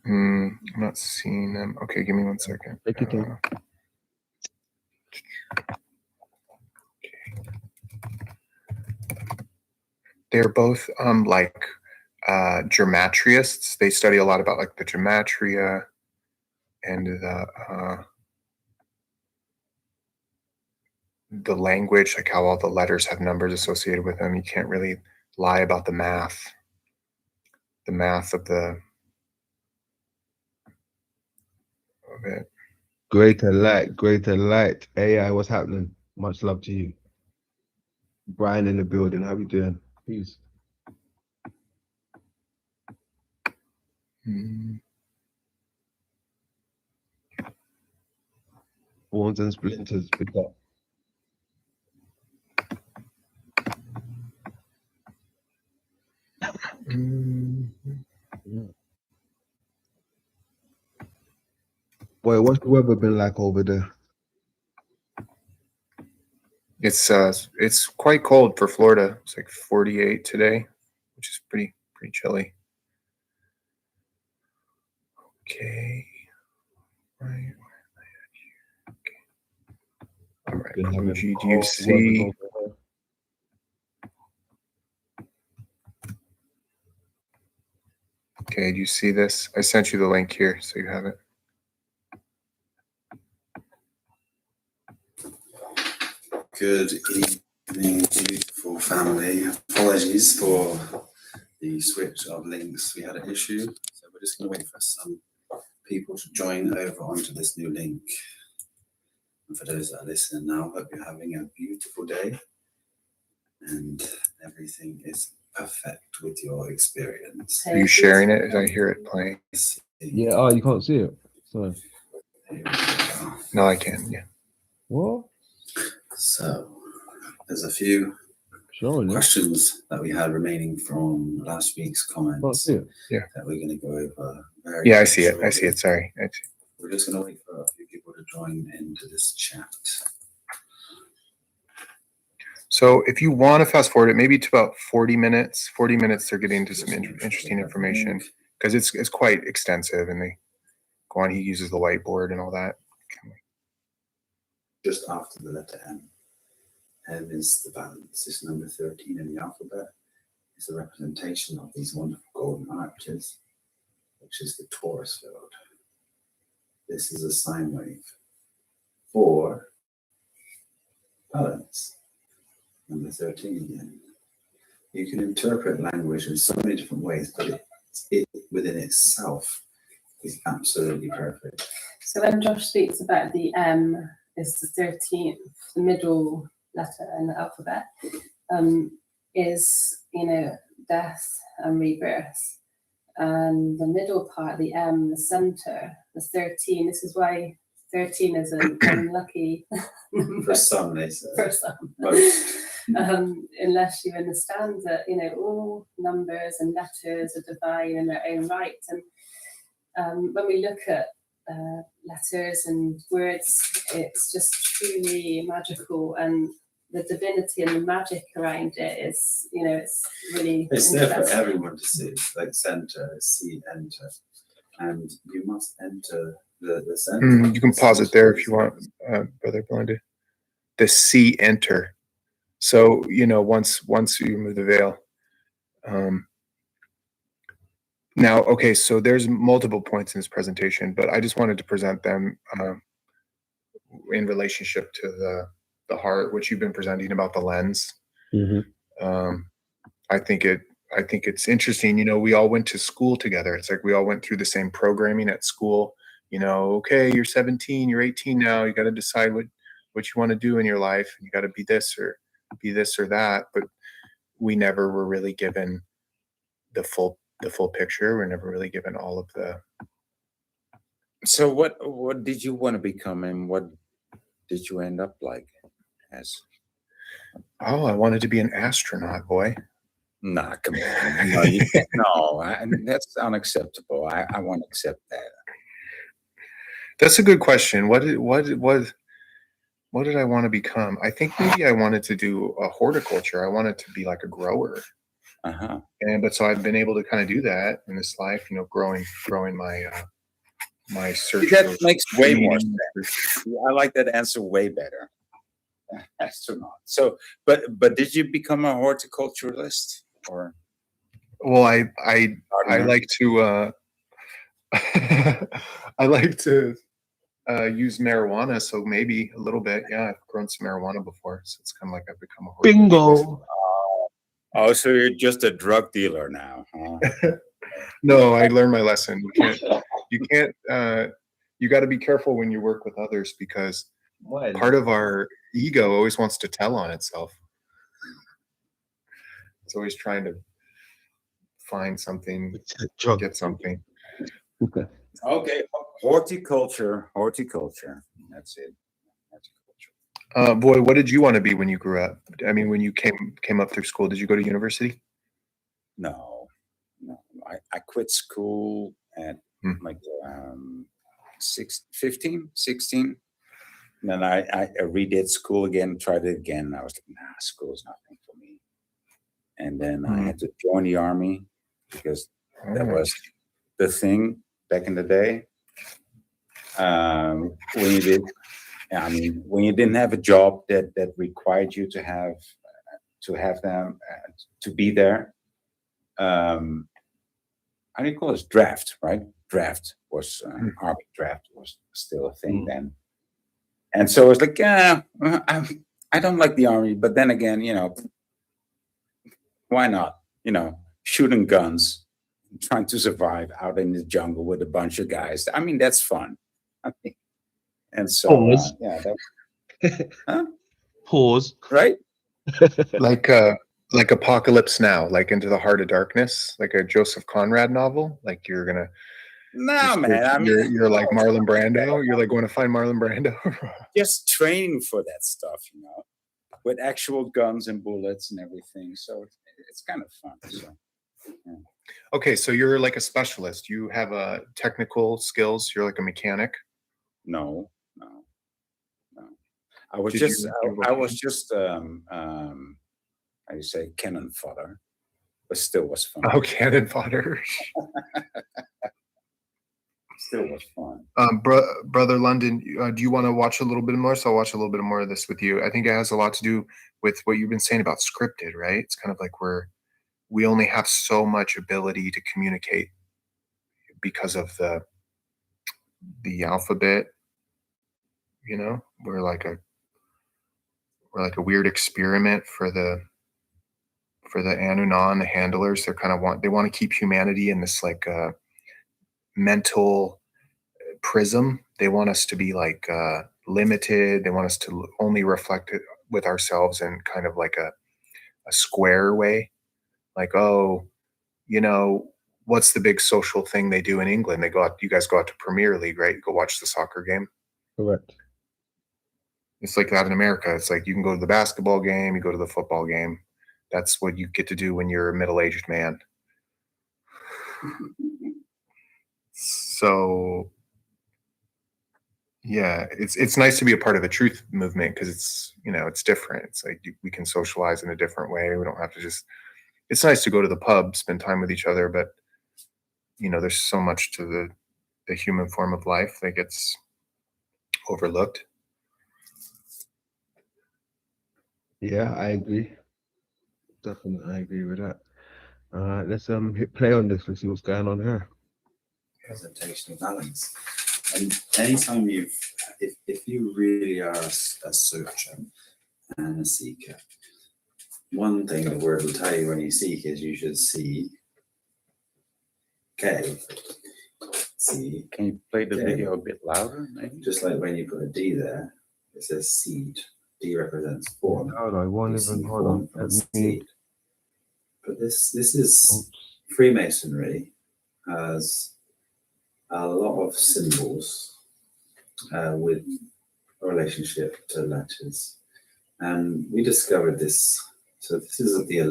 I'm not seeing them. Okay, give me 1 second. Take your time. They're both like gematrists. They study a lot about like the gematria and the language, like how all the letters have numbers associated with them. You can't really lie about the math of it. Greater light. AI, what's happening? Much love to you. Brian in the building. How you doing? Peace. Thorns and splinters. Pick up. Boy, what's the weather been like over there? It's quite cold for Florida. It's like 48 today, which is pretty chilly. Okay. Right. Okay. All right. Kluji, do you see? Okay, do you see this? I sent you the link here, so you have it. Good evening, beautiful family. Apologies for the switch of links, we had an issue. So we're just going to wait for some people to join over onto this new link. And for those that are listening now, hope you're having a beautiful day and everything is perfect with your experience. Are you sharing it? As I hear it playing. Yeah. Oh, you can't see it. Sorry. No, I can. Yeah. What? So there's a few Showing it. questions that we had remaining from last week's Can't comments see it. that we're going to go over. Yeah, I see it. I see it. Sorry. I see. We're just going to wait for a few people to join into this chat. So if you want to fast forward it, maybe to about 40 minutes. 40 minutes, they're getting into some interesting information because it's quite extensive, and they go on. He uses the whiteboard and all that. Just after the letter M. M is the balance. It's number 13 in the alphabet. It's a representation of these wonderful golden arches, which is the torus field. This is a sine wave for balance. Number 13 again. You can interpret language in so many different ways, but it within itself is absolutely perfect. So when Josh speaks about the M is the 13th, the middle letter in the alphabet, is, death and rebirth. And the middle part, the M, the center, the 13, this is why 13 is an unlucky number. For some, they say. For some. Most. Unless you understand that, all numbers and letters are divine in their own right. And when we look at letters and words, it's just truly magical, and the divinity and the magic around it is, it's really It's there for everyone to see. Like center, see, enter, and you must enter the center. You can pause it there if you want, Brother Blondie. The C enter. So once you remove the veil. Now, okay, so there's multiple points in this presentation, but I just wanted to present them in relationship to the heart, which you've been presenting about the lens. Mm-hmm. I think it's interesting. We all went to school together. It's like we all went through the same programming at school. Okay, you're 17, you're 18 now. You got to decide what you want to do in your life. You got to be this or that. But we never were really given the full picture. We're never really given all of the. So what did you want to become, and what did you end up like as? Oh, I wanted to be an astronaut, boy. Nah, come on. No, you can't. No, that's unacceptable. I won't accept that. That's a good question. What did I want to become? I think maybe I wanted to do a horticulture. I wanted to be like a grower. Uh-huh. But so I've been able to kind of do that in this life, growing my my search. That makes way more sense. I like that answer way better. Astronaut. So, but did you become a horticulturalist or? Well, I like to I like to use marijuana, so maybe a little bit. Yeah, I've grown some marijuana before, so it's kind of like I've become a horticulturalist. Bingo. Oh, so you're just a drug dealer now, huh? No, I learned my lesson. You can't. You got to be careful when you work with others, because part of our ego always wants to tell on itself. It's always trying to find something, get something. Okay, horticulture. That's it. Boy, what did you want to be when you grew up? I mean, when you came up through school, did you go to university? No. I quit school at like 15, 16. And then I redid school again, tried it again. I was like, nah, school's nothing for me. And then I had to join the army because that was the thing back in the day. When you didn't have a job that required you to have them to be there. I didn't call it draft, right? Draft was army draft was still a thing then. And so it's like, yeah, I don't like the army, but then again, why not? shooting guns, trying to survive out in the jungle with a bunch of guys. I mean, that's fun. I mean, and so Pause. yeah, huh? Pause. Right? Like Apocalypse Now, like Into the Heart of Darkness, like a Joseph Conrad novel. Like you're gonna, No, man. I mean, you're like Marlon Brando. You're like going to find Marlon Brando. just training for that stuff, with actual guns and bullets and everything. So it's kind of fun. So, yeah. Okay, so you're like a specialist. You have technical skills. You're like a mechanic. No. I was Did just, you- I was just, how do you say, cannon fodder, but still was fun. Oh, cannon fodder. Still was fun. Brother London, do you want to watch a little bit more? So I'll watch a little bit more of this with you. I think it has a lot to do with what you've been saying about scripted, right? It's kind of like we only have so much ability to communicate because of the alphabet. We're like a weird experiment for the Anunnaki, the handlers. They want to keep humanity in this like mental prism. They want us to be like limited. They want us to only reflect it with ourselves in kind of like a square way. Like, oh, what's the big social thing they do in England? You guys go out to Premier League, right? You go watch the soccer game. Correct. It's like that in America. It's like you can go to the basketball game, you go to the football game. That's what you get to do when you're a middle-aged man. So yeah, it's nice to be a part of the truth movement because it's different. It's like we can socialize in a different way. We don't have to just. It's nice to go to the pub, spend time with each other, but there's so much to the human form of life that gets overlooked. Yeah, I agree. Definitely, I agree with that. Let's hit play on this and see what's going on here. Presentation of balance. And anytime if you really are a searcher and a seeker, one thing the word will tell you when you seek is you should see K. See. Can you play the video a bit louder, maybe? Just like when you put a D there, it says seed. D represents form. Hold on, I won't even hold on. But this is Freemasonry has a lot of symbols with a relationship to letters, and we discovered this. So this is the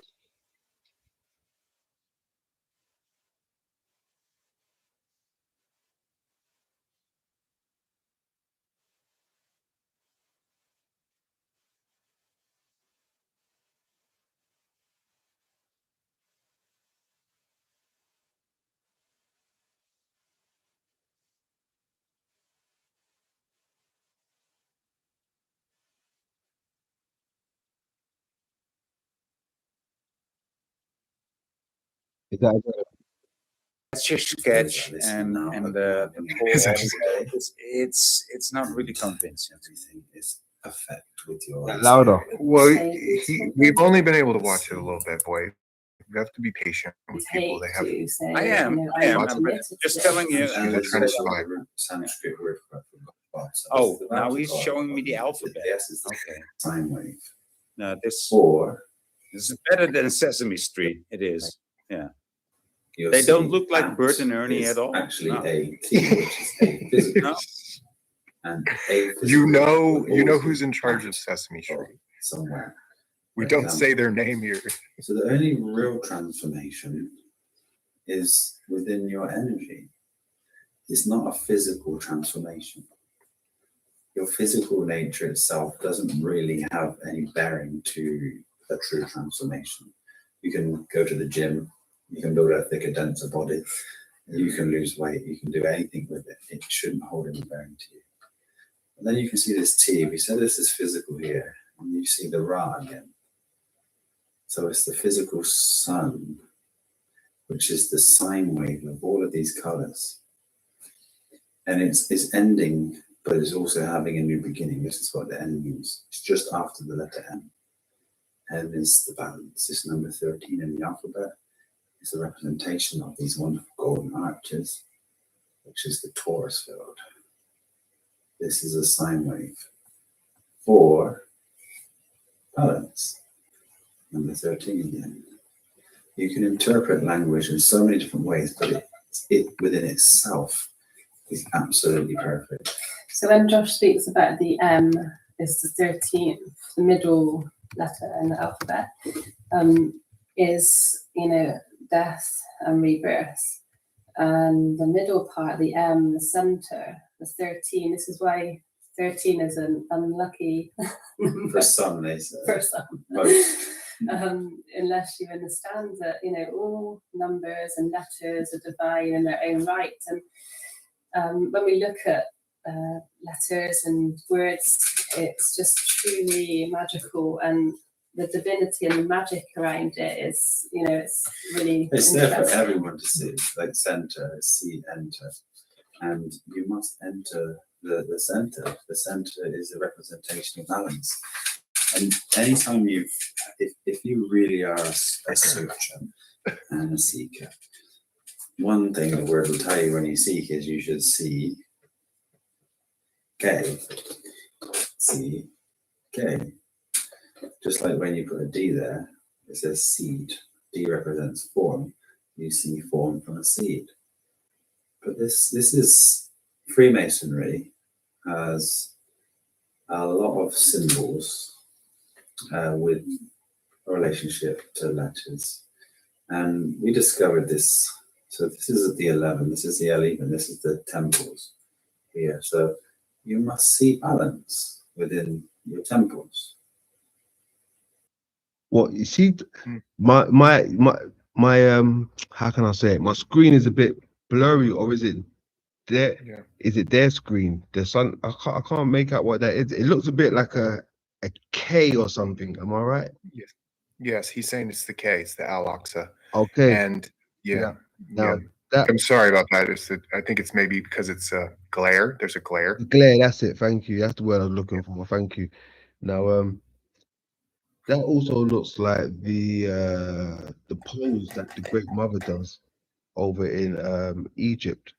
Is that That's your sketch, and the whole it's not really convincing. everything is affect with your louder? Well, we've only been able to watch it a little bit, boy. You have to be patient with people. They have. I am. I'm just telling you. And They're trying to survive. Sanskrit word for God. So Oh, this is now the he's God, showing me the alphabet. Yes, is the Okay. sine wave. No, this Or is better than Sesame Street. It is. Yeah. you'll They don't see look like ant Bert and Ernie is at all. Actually, No. a T, which is a physical. No. And a physical You know will always who's be in charge of ant Sesame or Street. somewhere. We don't say their name here. So the only real transformation is within your energy. It's not a physical transformation. Your physical nature itself doesn't really have any bearing to a true transformation. You can go to the gym, you can build a thicker, denser body, you can lose weight, you can do anything with it. It shouldn't hold any bearing to you. And then you can see this T. We said this is physical here, and you see the Ra again. So it's the physical sun, which is the sine wave of all of these colors. And it's ending, but it's also having a new beginning. This is what the N means. It's just after the letter N. N is the balance. It's number 13 in the alphabet. is a representation of these wonderful golden arches, which is the torus field. This is a sine wave for balance. Number 13 again. You can interpret language in so many different ways, but it within itself is absolutely perfect. So when Josh speaks about the M, is the 13th, the middle letter in the alphabet, is, death and rebirth. And the middle part, the M, the center, the 13, this is why 13 is an unlucky number. For some, they say. For some. Most. Unless you understand that, all numbers and letters are divine in their own right. And when we look at letters and words, it's just truly magical, and the divinity and the magic around it is, it's really it's there for everyone to see, like center, see, enter, and you must enter the center. The center is a representation of balance, and anytime if you really are a searcher and a seeker, one thing the word will tell you when you seek is you should see K. C, K. Just like when you put a D there, it says seed. D represents form. You see form from a seed. But this is Freemasonry has a lot of symbols with a relationship to letters. And we discovered this. So this is the 11, this is the 11, this is the temples here. So you must see balance within your temples. What you see, my how can I say it? My screen is a bit blurry, or is it there? Yeah. Is it their screen? The sun, I can't make out what that is. It looks a bit like a K or something. Am I right? Yes, he's saying it's the K, it's the Al-Aqsa. Okay. And yeah. Now I'm sorry about that. I think it's maybe because it's a glare. There's a glare. Glare, that's it. Thank you. That's the word I was looking for. Thank you. Now, that also looks like the pose that the Great Mother does over in Egypt,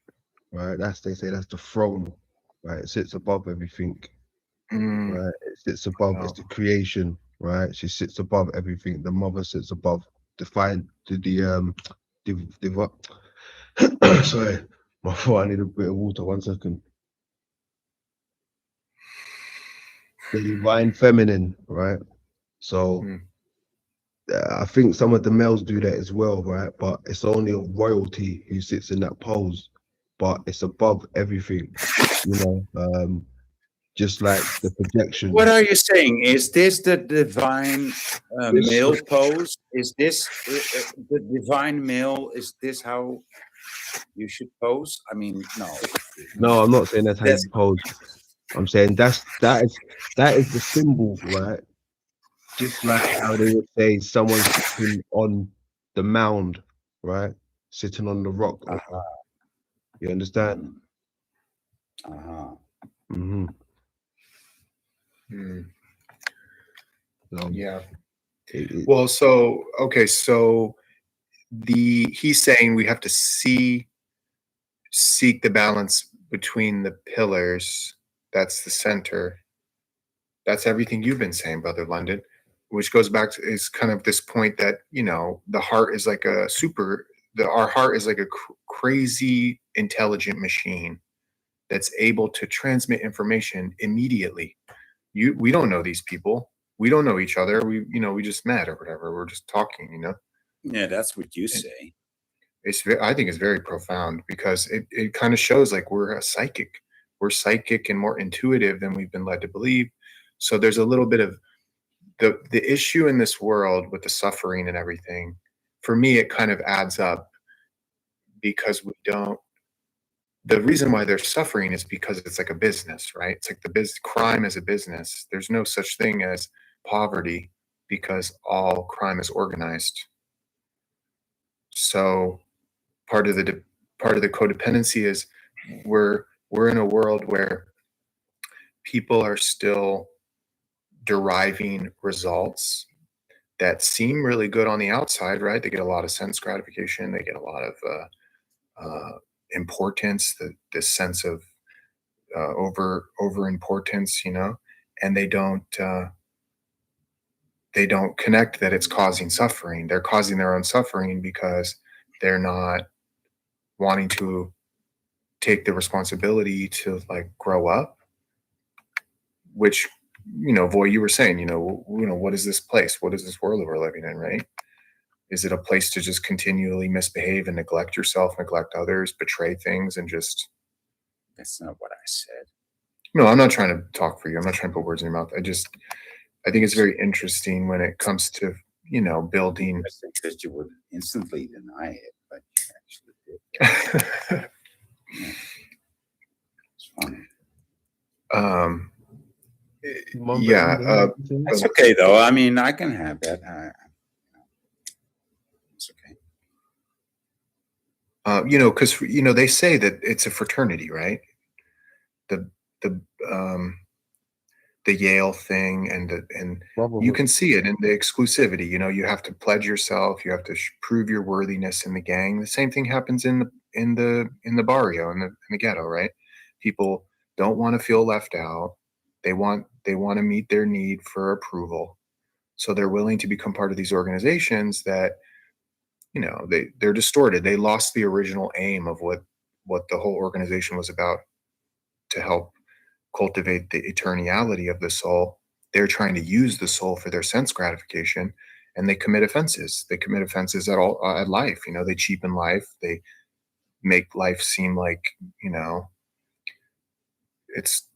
right? They say that's the throne, right? It sits above everything, right? It sits above. It's the creation, right? She sits above everything. The mother sits above. Sorry, my fault. I need a bit of water. 1 second. The divine feminine, right? So I think some of the males do that as well, right? But it's only royalty who sits in that pose, but it's above everything, just like the projection. What are you saying? Is this the divine male pose? Is this the divine male? Is this how you should pose? I mean, no. No, I'm not saying that's how you pose. I'm saying that is the symbol, right? Just like how they would say someone sitting on the mound, right? Sitting on the rock. You understand? Mm-hmm. Yeah. Well, so okay, so he's saying we have to seek the balance between the pillars. That's the center. That's everything you've been saying, Brother London, which goes back to is kind of this point that the heart is like our heart is like a crazy intelligent machine that's able to transmit information immediately. We don't know these people. We don't know each other. We just met or whatever. We're just talking, Yeah, that's what you say. I think it's very profound because it kind of shows like we're psychic and more intuitive than we've been led to believe. So there's a little bit of the issue in this world with the suffering and everything. For me, it kind of adds up because the reason why they're suffering is because it's like a business, right? It's like crime is a business. There's no such thing as poverty because all crime is organized. So part of the codependency is we're in a world where people are still deriving results that seem really good on the outside, right? They get a lot of sense gratification. They get a lot of importance, this sense of over importance, you know, and they don't connect that it's causing suffering. They're causing their own suffering because they're not wanting to take the responsibility to like grow up, which, you know, Voy, you were saying, you know, what is this place? What is this world that we're living in, right? Is it a place to just continually misbehave and neglect yourself, neglect others, betray things, and just... That's not what I said. No, I'm not trying to talk for you. I'm not trying to put words in your mouth. I think it's very interesting when it comes to, you know, building. I think that you would instantly deny it, but you actually did. Yeah. It's funny. Yeah. That's okay, though. I mean, I can have that. It's okay. You know, because, you know, they say that it's a fraternity, right? The Yale thing, and you can see it in the exclusivity. You know, you have to pledge yourself. You have to prove your worthiness in the gang. The same thing happens in the barrio, in the ghetto, right? People don't want to feel left out. They want to meet their need for approval, so they're willing to become part of these organizations that, you know, they're distorted. They lost the original aim of what the whole organization was about, to help cultivate the eternality of the soul. They're trying to use the soul for their sense gratification, and they commit offenses. They commit offenses at life. You know, they cheapen life. They make life seem like, you know, it's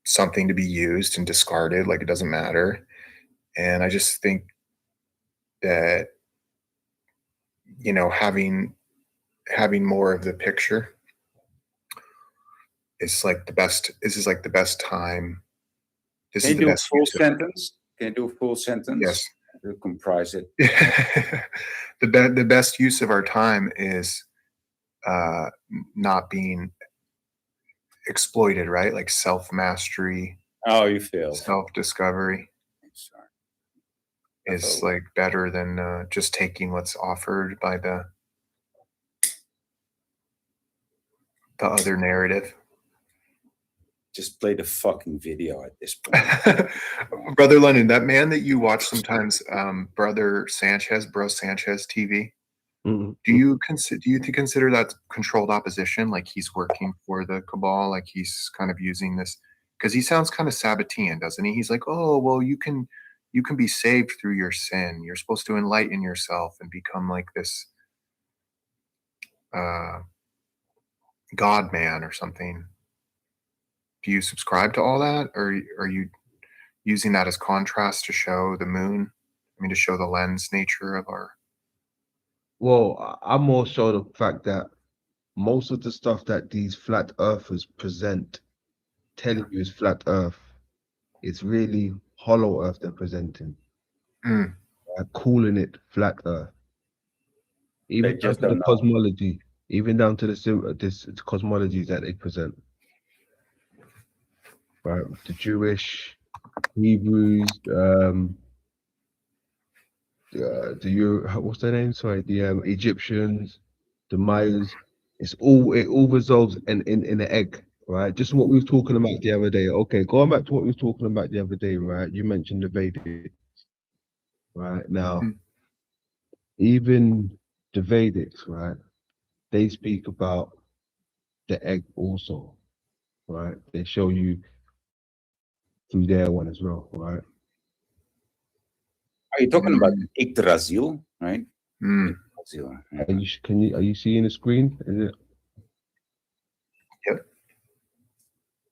something to be used and discarded, like it doesn't matter. And I just think that, you know, having more of the picture is like the best. This is like the best time. This Can is you the do a best full use of- sentence? Can you do a full sentence? Yes. To comprise it. The best use of our time is not being exploited, right? Like self-mastery, Oh, you failed. self-discovery Sorry. is like better than just taking what's offered by the other narrative. Just play the fucking video at this point. Brother London, that man that you watch sometimes, Brother Sanchez, Bro Sanchez TV. Mm-hmm. Do you consider that controlled opposition? Like he's working for the cabal, like he's kind of using this, because he sounds kind of Sabbatean, doesn't he? He's like, oh, well, you can be saved through your sin. You're supposed to enlighten yourself and become like this God man or something. Do you subscribe to all that, or are you using that as contrast to show the moon? I mean, to show the lens nature of our... Well, I'm more so the fact that most of the stuff that these flat earthers present, telling you is flat earth, it's really hollow earth they're presenting. Calling it flat earth. Even down to the cosmology, even down to this cosmology that they present. Right, the Jewish, Hebrews, what's their name? Sorry, the Egyptians, the Mayas. It all resolves in the egg, right? Just what we were talking about the other day. Okay, going back to what we were talking about the other day, right? You mentioned the Vedic, right? Now, even the Vedics, right? They speak about the egg also, right? They show you through their one as well, right? Are you talking about Yggdrasil, right? Yggdrasil. Yeah. Are you seeing the screen? Is it? Yep.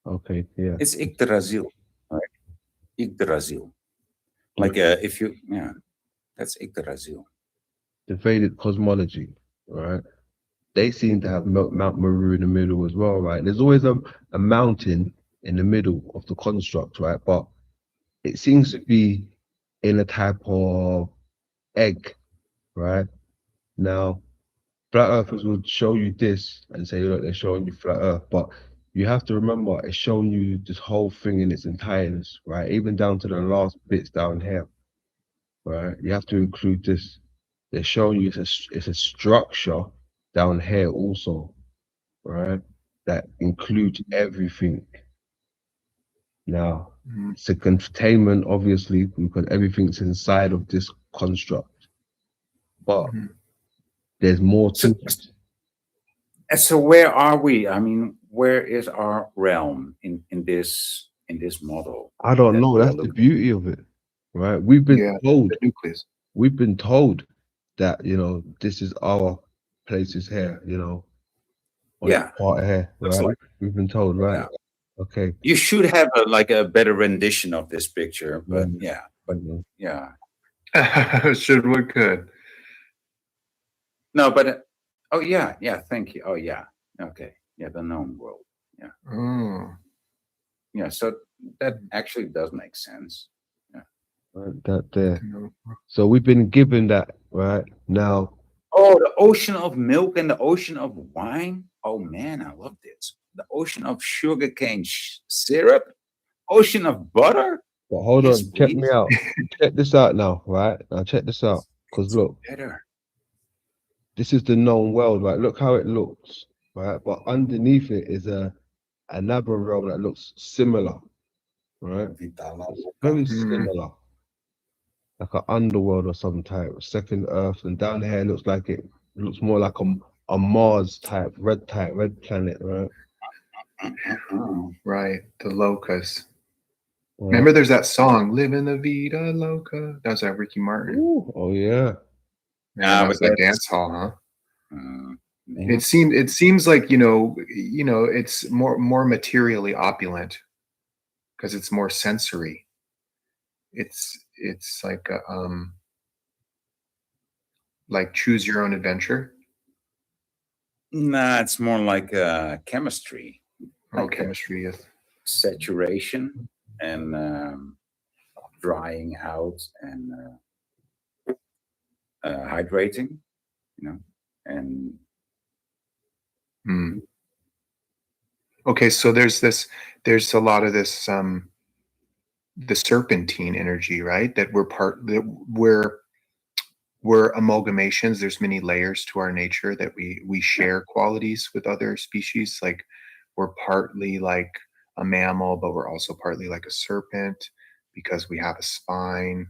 Okay, yeah. It's Yggdrasil, right? Yggdrasil. Like that's Yggdrasil. The Vedic cosmology, right? They seem to have Mount Meru in the middle as well, right? There's always a mountain in the middle of the construct, right? But it seems to be in a type of egg, right? Now, flat earthers will show you this and say, look, they're showing you flat earth, but you have to remember it's showing you this whole thing in its entireness, right? Even down to the last bits down here, right? You have to include this. They're showing you it's a structure down here also, right? That includes everything. Now, Mhm. it's a containment, obviously, because everything's inside of this construct. But Mhm. there's more to So, so where are we? I mean, where is our realm in this model? I don't that know. we are That's the looking- beauty of it, right? We've been Yeah, told, the nucleus. we've been told that, you know, this is our places here, you know, on Yeah, this part here, looks right? like We've been told, right? yeah. Okay. You should have like a better rendition of this picture, but Mm, yeah, but mm, yeah, Should would could. no, but oh yeah, yeah. Thank you. Oh yeah, okay, yeah, the known world. Yeah, Oh. yeah. So that actually does make sense. Yeah. right, that there. So we've been given that, right? Now, Oh, the ocean of milk and the ocean of wine. Oh man, I love this. The ocean of sugarcane syrup, ocean of butter. but hold Yes, on, check me please. out. Check this out now, right? Now check this out. Because It's look, better. this is the known world, right? Look how it looks, right? But underneath it is another realm that looks similar, right? Very similar. Like an underworld or some type, second Earth, and down here it looks like it looks more like a Mars type, red planet, right? Right, the locus. Right. Remember, there's that song "Living the Vida Loca." That was that Ricky Martin. Ooh, oh yeah. Man, Ah, that but was like that's- dance hall, huh? Maybe. It seems like it's more materially opulent because it's more sensory. It's like choose your own adventure. Nah, it's more like chemistry, Oh, like chemistry is. saturation and drying out and hydrating, you know, and Hmm. Okay, so there's a lot of this the serpentine energy, right? That we're amalgamations. There's many layers to our nature that we share qualities with other species. Like we're partly like a mammal, but we're also partly like a serpent because we have a spine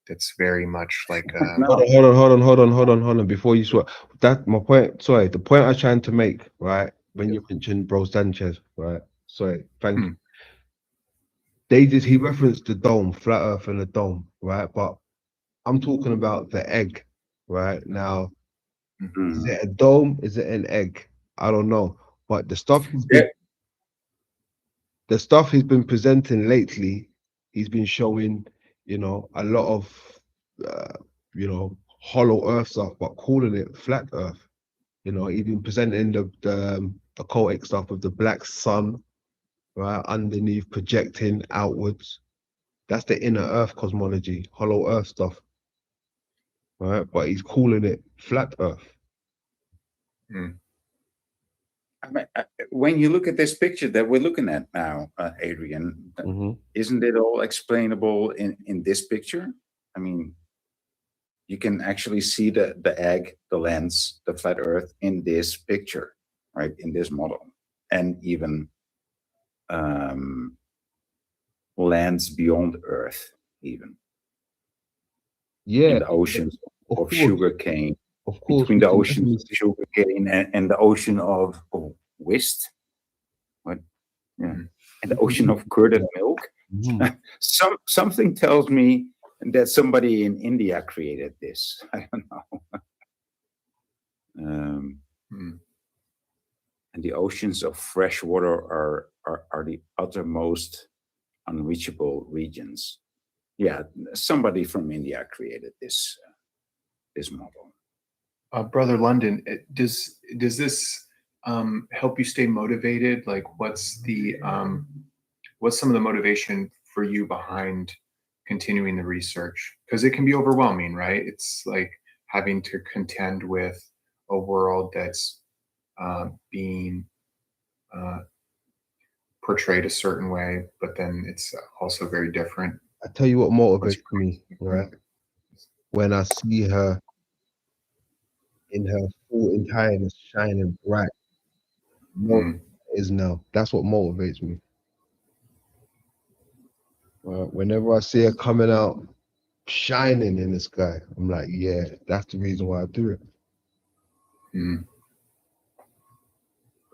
that's very much like a no, Hold on. Before you swear, that my point. Sorry, the point I'm trying to make, right? When you mentioned Bro Sanchez, right? Sorry, thank you. He referenced the dome, flat Earth, and the dome, right? But I'm talking about the egg, right? Now, is it a dome? Is it an egg? I don't know. But Yeah. the stuff he's been presenting lately, he's been showing, you know, a lot of, uh, you know, hollow Earth stuff, but calling it flat Earth. You know, he's been presenting the occultic stuff with the black sun, right, underneath projecting outwards. That's the inner Earth cosmology, hollow Earth stuff, right? But he's calling it flat Earth. I mean, when you look at this picture that we're looking at now, Adrian, isn't it all explainable in this picture? I mean, you can actually see the egg, the lens, the flat Earth in this picture, right? In this model, and even lands beyond Earth, even Yeah, in the oceans of of course, sugarcane, of course. between We the can oceans of definitely sugarcane and the ocean of whist, what? Yeah, and the ocean of curded milk. Mhm. Something tells me that somebody in India created this. I don't know. And the oceans of fresh water are the uttermost unreachable regions. Yeah, somebody from India created this model. Brother London, does this help you stay motivated? Like, what's some of the motivation for you behind continuing the research? Because it can be overwhelming, right? It's like having to contend with a world that's being portrayed a certain way, but then it's also very different. I tell you what motivates me, right? when I see her in her full entireness, shining bright. Mm. Is now. That's what motivates me. Whenever I see her coming out shining in the sky, I'm like, yeah, that's the reason why I do it. Mm.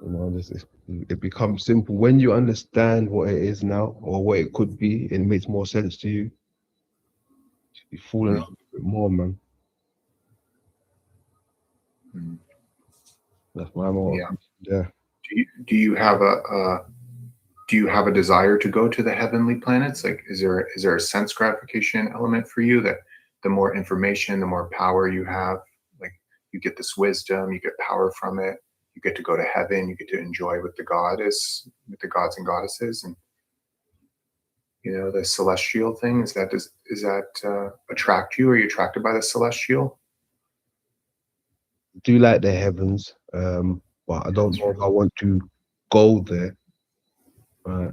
You know, it becomes simple when you understand what it is now or what it could be. It makes more sense to you. You fall in love with it more, man. Mm. That's my motivation. Yeah. Do you have a desire to go to the heavenly planets? Like, is there a sense gratification element for you that the more information, the more power you have, like you get this wisdom, you get power from it, you get to go to heaven, you get to enjoy with the gods and goddesses, and the celestial thing. Does that attract you? Are you attracted by the celestial? Do like the heavens, but I don't know if I want to go there. I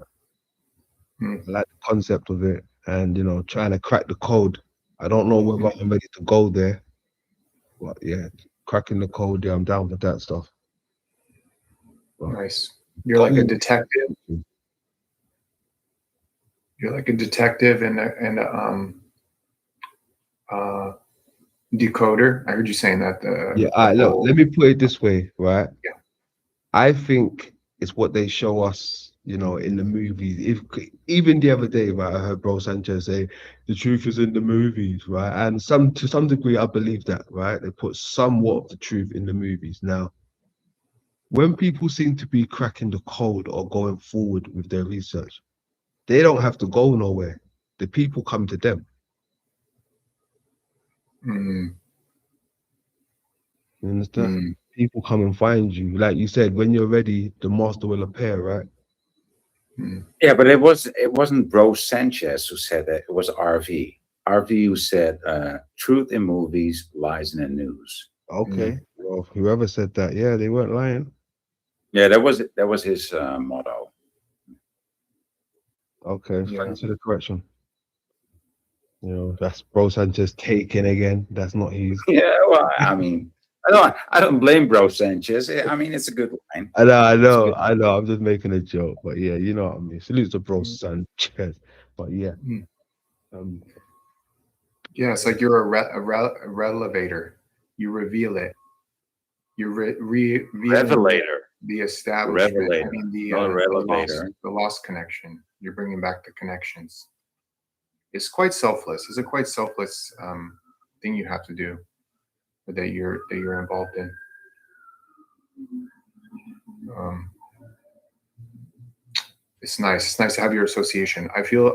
like the concept of it, and trying to crack the code. I don't know whether I'm ready to go there, but yeah, cracking the code. Yeah, I'm down with that stuff. But nice. You're like a detective. You're like a detective and a decoder. I heard you saying that. Yeah, look, let me put it this way, right? Yeah. I think it's what they show us, in the movies. Even the other day, right, I heard Bro Sanchez say the truth is in the movies, right? And to some degree, I believe that, right? They put somewhat of the truth in the movies. Now, when people seem to be cracking the code or going forward with their research, they don't have to go nowhere. The people come to them. Mm. You understand? People come and find you. Like you said, when you're ready, the master will appear, right? Yeah, but it wasn't Bro Sanchez who said that. It was RV. RV who said, "Truth in movies, lies in the news." Okay. Well, whoever said that, yeah, they weren't lying. Yeah, that was his motto. Okay, thanks for the correction. That's Bro Sanchez taking again. That's not his. Yeah, well, I mean, I don't blame Bro Sanchez. I mean, it's a good line. I know. I'm just making a joke, but yeah, you know what I mean. Salute to Bro Sanchez, but yeah. Yeah, it's like you're a relevator. You reveal it. You Revelator. The establishment. Revelator. I mean, the lost connection. You're bringing back the connections. It's quite selfless. It's a quite selfless thing you have to do, that you're involved in. It's nice. It's nice to have your association. I feel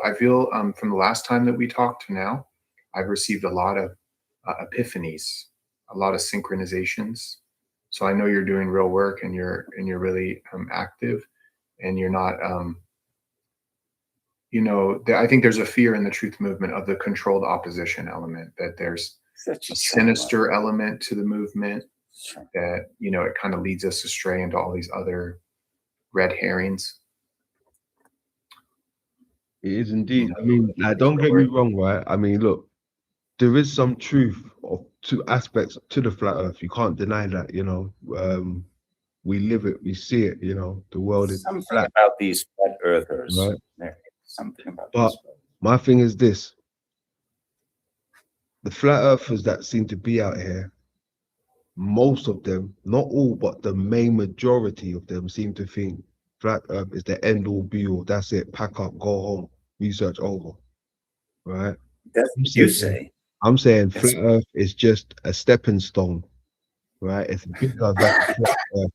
from the last time that we talked to now, I've received a lot of epiphanies, a lot of synchronizations. So I know you're doing real work, and you're really active, and you're not. I think there's a fear in the truth movement of the controlled opposition element, that there's a sinister element to the movement, that it kind of leads us astray into all these other red herrings. It is indeed. I mean, don't get me wrong, right? I mean, look, there is some truth to aspects to the flat Earth. You can't deny that. We live it, we see it. The world is something flat. About these flat earthers, right? Something about. But my thing is this: the flat earthers that seem to be out here, most of them, not all, but the main majority of them, seem to think flat earth is the end all be all. That's it. Pack up, go home, research over. Right? That's what you say. I'm saying flat earth is just a stepping stone. Right? It's bigger than flat earth.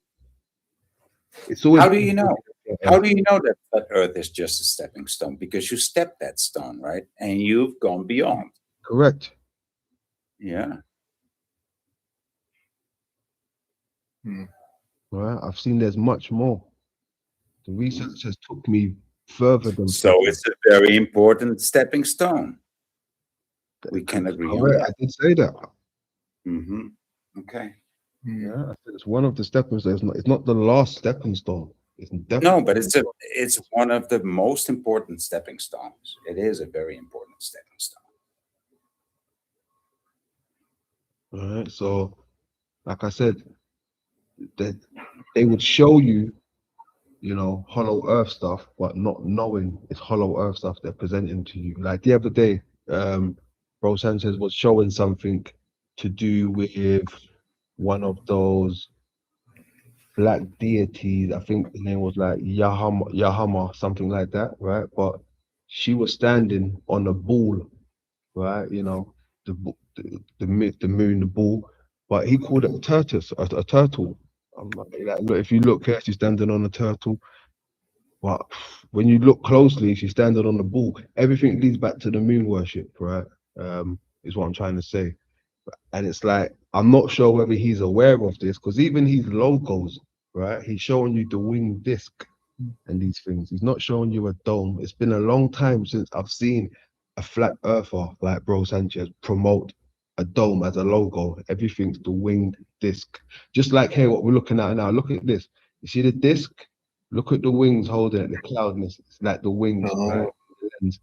It's always. How do you know? How do you know that flat earth is just a stepping stone? Because you stepped that stone, right? And you've gone beyond. Correct. Yeah. Right? I've seen there's much more. The research has took me further than. So it's a very important stepping stone. We can agree on that. I did say that. Okay. Yeah, I said it's one of the stepping stones. It's not the last stepping stone. No, but it's one of the most important stepping stones. It is a very important stepping stone. All right. So, like I said, they would show you, hollow earth stuff, but not knowing it's hollow earth stuff they're presenting to you. Like the other day, Bro Sanchez was showing something to do with one of those black deities. I think the name was like Yahama, something like that, right? But she was standing on a bull, right? The moon, the bull, but he called it a tortoise, a turtle. I'm like, look, if you look here, she's standing on a turtle. But when you look closely, she's standing on the bull. Everything leads back to the moon worship, right? Is what I'm trying to say. And it's like, I'm not sure whether he's aware of this, because even his logos, right? He's showing you the winged disc and these things. He's not showing you a dome. It's been a long time since I've seen a flat earther like Bro Sanchez promote a dome as a logo. Everything's the winged disc. Just like here, what we're looking at now. Look at this. You see the disc? Look at the wings holding it, the cloudness. It's like the wings, right? And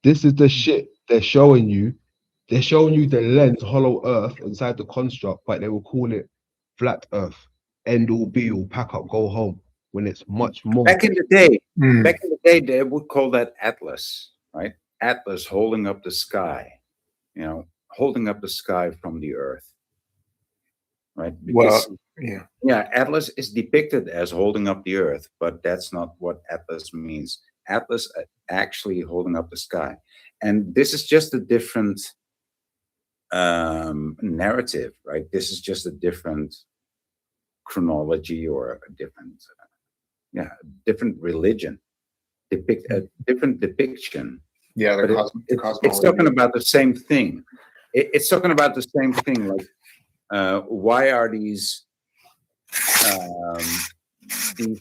this is the shit they're showing you. They're showing you the lens, hollow earth inside the construct, but they will call it flat earth. End all be all, pack up, go home. When it's much more. Back in the day, they would call that Atlas, right? Atlas holding up the sky, holding up the sky from the earth, right? Because, yeah, Atlas is depicted as holding up the earth, but that's not what Atlas means. Atlas actually holding up the sky, and this is just a different narrative, right? This is just a different chronology or a different religion, depict a different depiction. Yeah, it's talking about the same thing. It's talking about the same thing. Like, why are these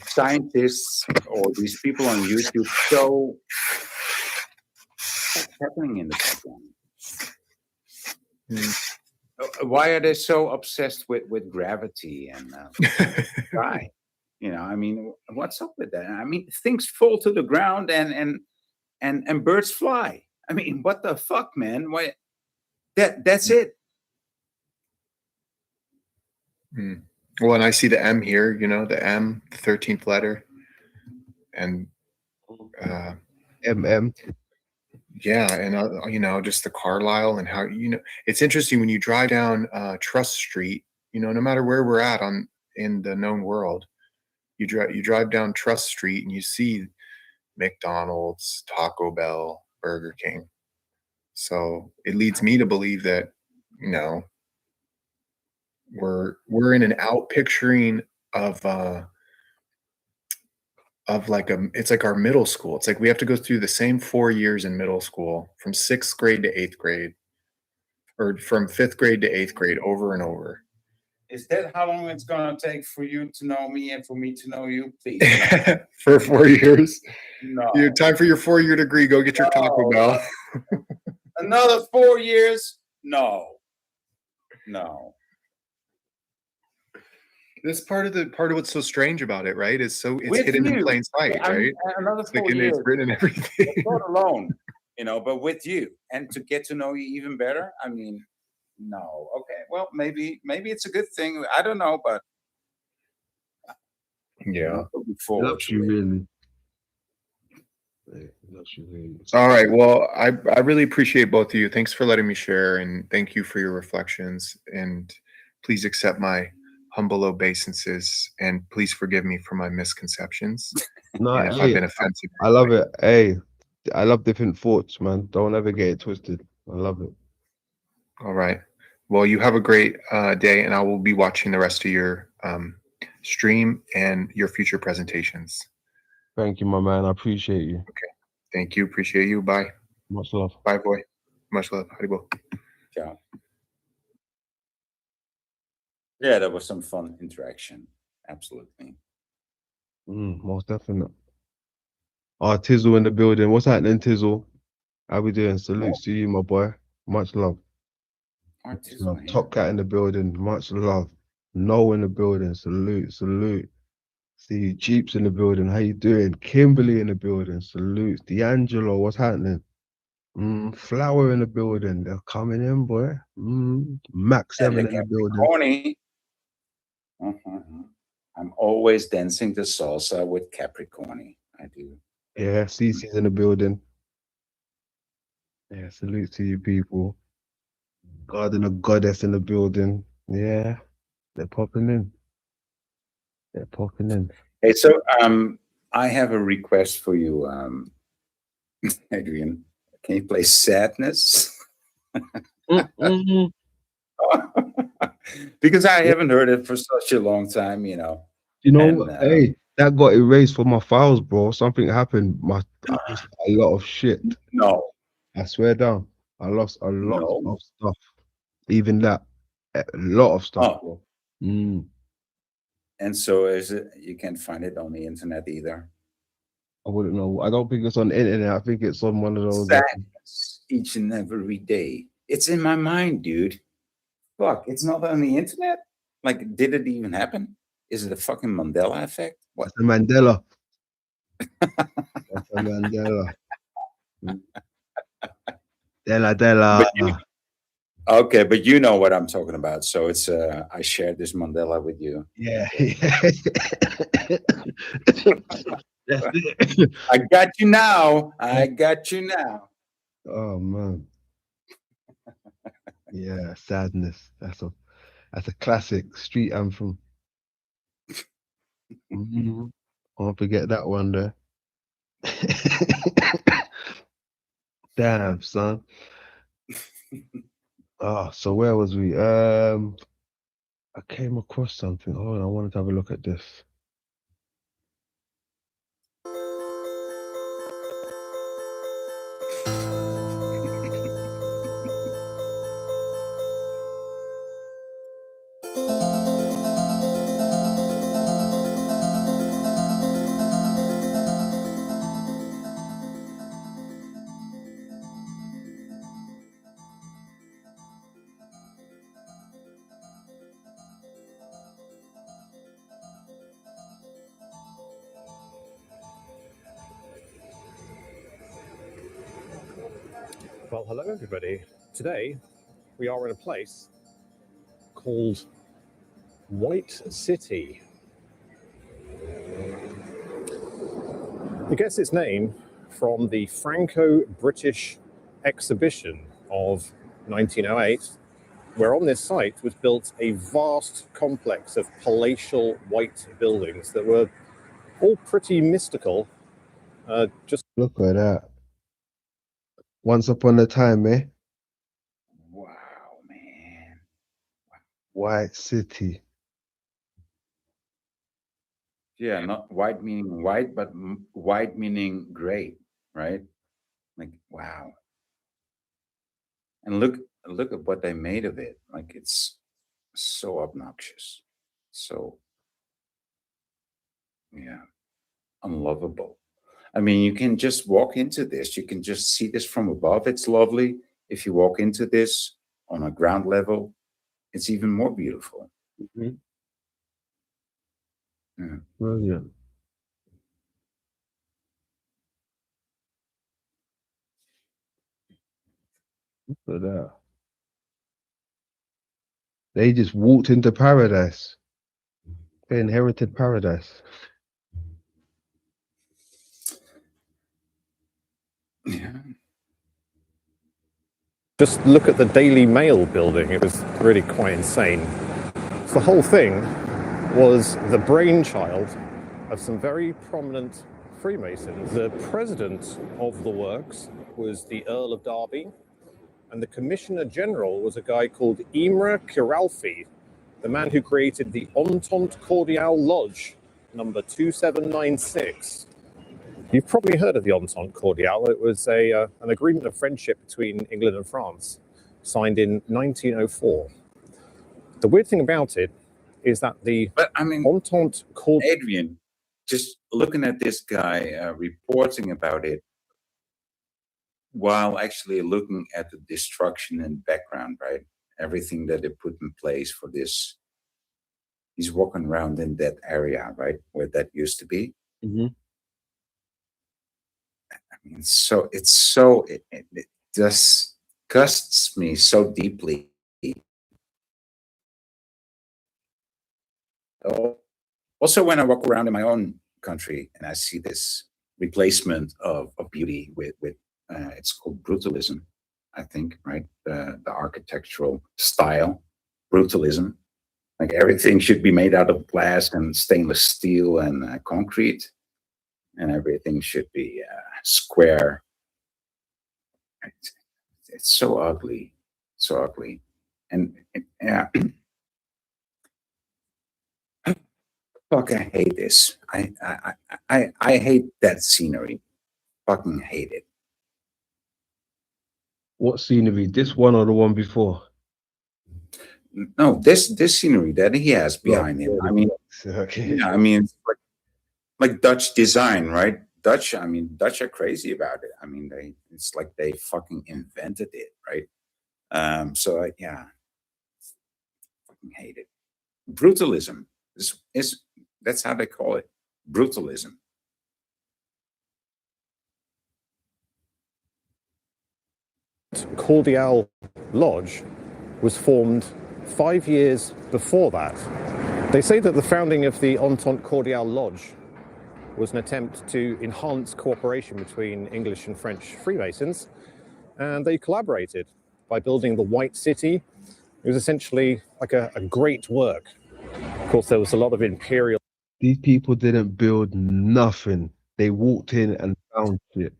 scientists or these people on YouTube so? What's happening in the background? Why are they so obsessed with gravity and sky? I mean, what's up with that? I mean, things fall to the ground and birds fly. I mean, what the fuck, man? Why? That's it. Well, and I see the M here. The M, the 13th letter, and MM. Yeah, and just the Carlisle and how it's interesting when you drive down Trust Street. No matter where we're at in the known world, you drive down Trust Street and you see McDonald's, Taco Bell, Burger King. So it leads me to believe that we're in an outpicturing of it's like our middle school. It's like we have to go through the same 4 years in middle school, from 6th grade to 8th grade, or from 5th grade to 8th grade, over and over. Is that how long it's gonna take for you to know me and for me to know you, please? For 4 years? No. Time for your 4-year degree. Go get your Taco Bell. Another 4 years? No. This part of what's so strange about it, right? It's hidden in plain sight, right? Another 4 years. It's written in everything. Not alone, but with you, and to get to know you even better. I mean, no. Okay. Well, maybe it's a good thing. I don't know, but yeah. Loves you really. All right. Well, I really appreciate both of you. Thanks for letting me share, and thank you for your reflections. And please accept my humble obeisances, and please forgive me for my misconceptions. No, if I've been offensive. I love it. Hey, I love different thoughts, man. Don't ever get it twisted. I love it. All right. Well, you have a great day, and I will be watching the rest of your stream and your future presentations. Thank you, my man. I appreciate you. Okay. Thank you. Appreciate you. Bye. Much love. Bye, boy. Much love. Haribo. Ciao. Yeah, that was some fun interaction. Absolutely. Most definitely. Tizzle in the building. What's happening, Tizzle? How we doing? Salute to you, my boy. Much love. Top Cat in the building. Much love. No in the building. Salute. See you. Jeeps in the building. How you doing? Kimberly in the building. Salute. D'Angelo. What's happening? Flower in the building. They're coming in, boy. Max And 7 the in the building. Capricorni. I'm always dancing the salsa with Capricorni. I do. Yeah, Cece's in the building. Yeah, salute to you people. God and a goddess in the building. Yeah, they're popping in. They're popping in. Hey, so I have a request for you, Adrian. Can you play Sadness? Because I haven't heard it for such a long time, you know. You know, hey, that got erased from my files, bro. Something happened. I lost a lot of shit. No. I swear down. I lost a lot of stuff. Even that. A lot of stuff, bro. And so is it, you can't find it on the internet either? I wouldn't know. I don't think it's on the internet. I think it's on one of those. Sadness each and every day. It's in my mind, dude. Fuck, it's not on the internet? Like, did it even happen? Is it a fucking Mandela effect? What? It's a Mandela. It's a Mandela. Della. Okay, but you know what I'm talking about. So it's I shared this Mandela with you. Yeah. I got you now. I got you now. Oh man. Yeah, Sadness. That's a classic street anthem. I won't forget that one there. Damn, son. Oh, so where was we? I came across something. Hold on, I wanted to have a look at this. Well, hello everybody. Today we are in a place called White City. It gets its name from the Franco-British exhibition of 1908, where on this site was built a vast complex of palatial white buildings that were all pretty mystical. Just look at that. Once upon a time, eh? Wow, man. White City. Yeah, not white meaning white, but white meaning gray, right? Like, wow. And look at what they made of it. Like, it's so obnoxious. So, yeah, unlovable. I mean, you can just walk into this. You can just see this from above. It's lovely. If you walk into this on a ground level, it's even more beautiful. Yeah. Brilliant. Look at that. They just walked into paradise. They inherited paradise. Yeah. Just look at the Daily Mail building. It was really quite insane. The whole thing was the brainchild of some very prominent Freemasons. The president of the works was the Earl of Derby, and the Commissioner General was a guy called Imre Kiralfy, the man who created the Entente Cordiale Lodge, number 2796. You've probably heard of the Entente Cordiale. It was an agreement of friendship between England and France, signed in 1904. The weird thing about it is that the Entente Cordiale... Adrian, just looking at this guy reporting about it, while actually looking at the destruction in the background, right? Everything that they put in place for this. He's walking around in that area, right? Where that used to be. Mm-hmm. I mean, so it's so disgusts me so deeply. Also, when I walk around in my own country and I see this replacement of beauty with it's called brutalism, I think, right? The architectural style, brutalism. Like everything should be made out of glass and stainless steel and concrete, and everything should be square. It's so ugly, so ugly, and yeah. Fuck, I hate this. I hate that scenery. Fucking hate it. What scenery? This one or the one before? No, this scenery that he has behind him. I mean, okay. yeah, I mean, it's like Dutch design, right? Dutch are crazy about it. I mean, it's like they fucking invented it, right? So yeah, fucking hate it. Brutalism is that's how they call it. Brutalism. Cordial Lodge was formed 5 years before that. They say that the founding of the Entente Cordiale Lodge was an attempt to enhance cooperation between English and French Freemasons, and they collaborated by building the White City. It was essentially like a great work. Of course, there was a lot of imperial. These people didn't build nothing. They walked in and found shit.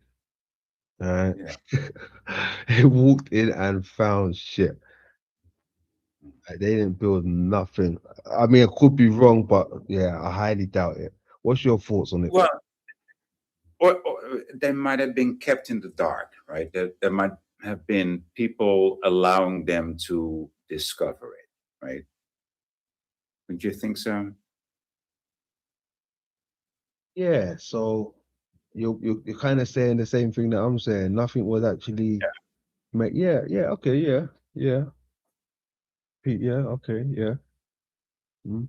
Right? Yeah. They walked in and found shit. Like, they didn't build nothing. I mean, I could be wrong, but yeah, I highly doubt it. What's your thoughts on it? Well, or they might have been kept in the dark, right? There might have been people allowing them to discover it, right? Would you think so? Yeah, so you're kind of saying the same thing that I'm saying. Nothing was actually make. Yeah, okay, yeah, okay, yeah. Mm.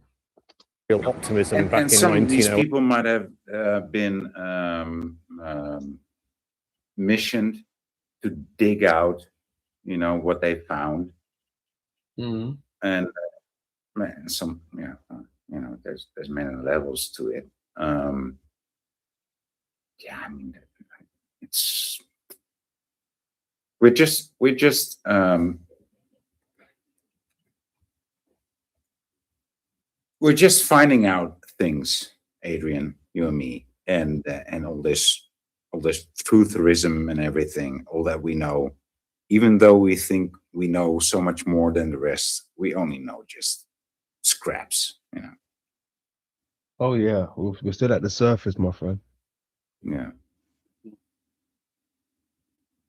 Real optimism back and in some of these 1908. people might have been missioned to dig out, what they found, and some, there's many levels to it. Yeah, I mean, it's we're just finding out things, Adrian, you and me, and all this trutherism and everything, all that we know. Even though we think we know so much more than the rest, we only know just scraps, Oh yeah, we're still at the surface, my friend. Yeah.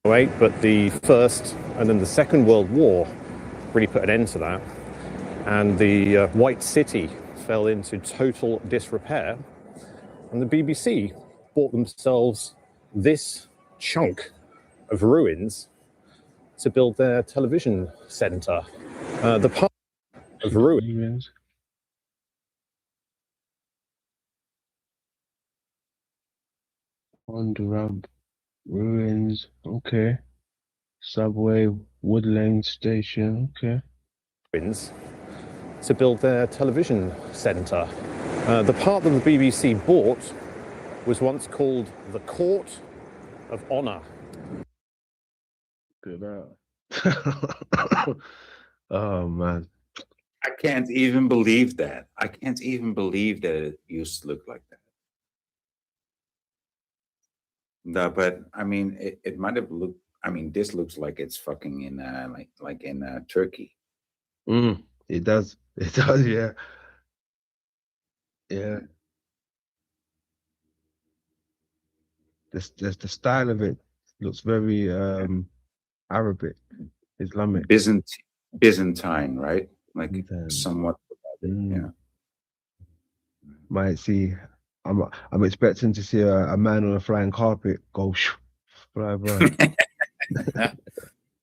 But the First and then the Second World War really put an end to that, and the White City fell into total disrepair, and the BBC bought themselves this chunk of ruins to build their television centre. The part of ruins. On the ramp, ruins, okay. Subway, Woodland Station, okay. To build their television centre. The part that the BBC bought was once called the Court of Honour. Good out. Oh man. I can't even believe that. I can't even believe that it used to look like that. No, but I mean, it might have looked. I mean, this looks like it's fucking in like in Turkey. It does. It does. Yeah. Yeah. The style of it looks very Arabic, Islamic, Byzantine, right? Like somewhat. Yeah. Might see. I'm expecting to see a man on a flying carpet go fly by.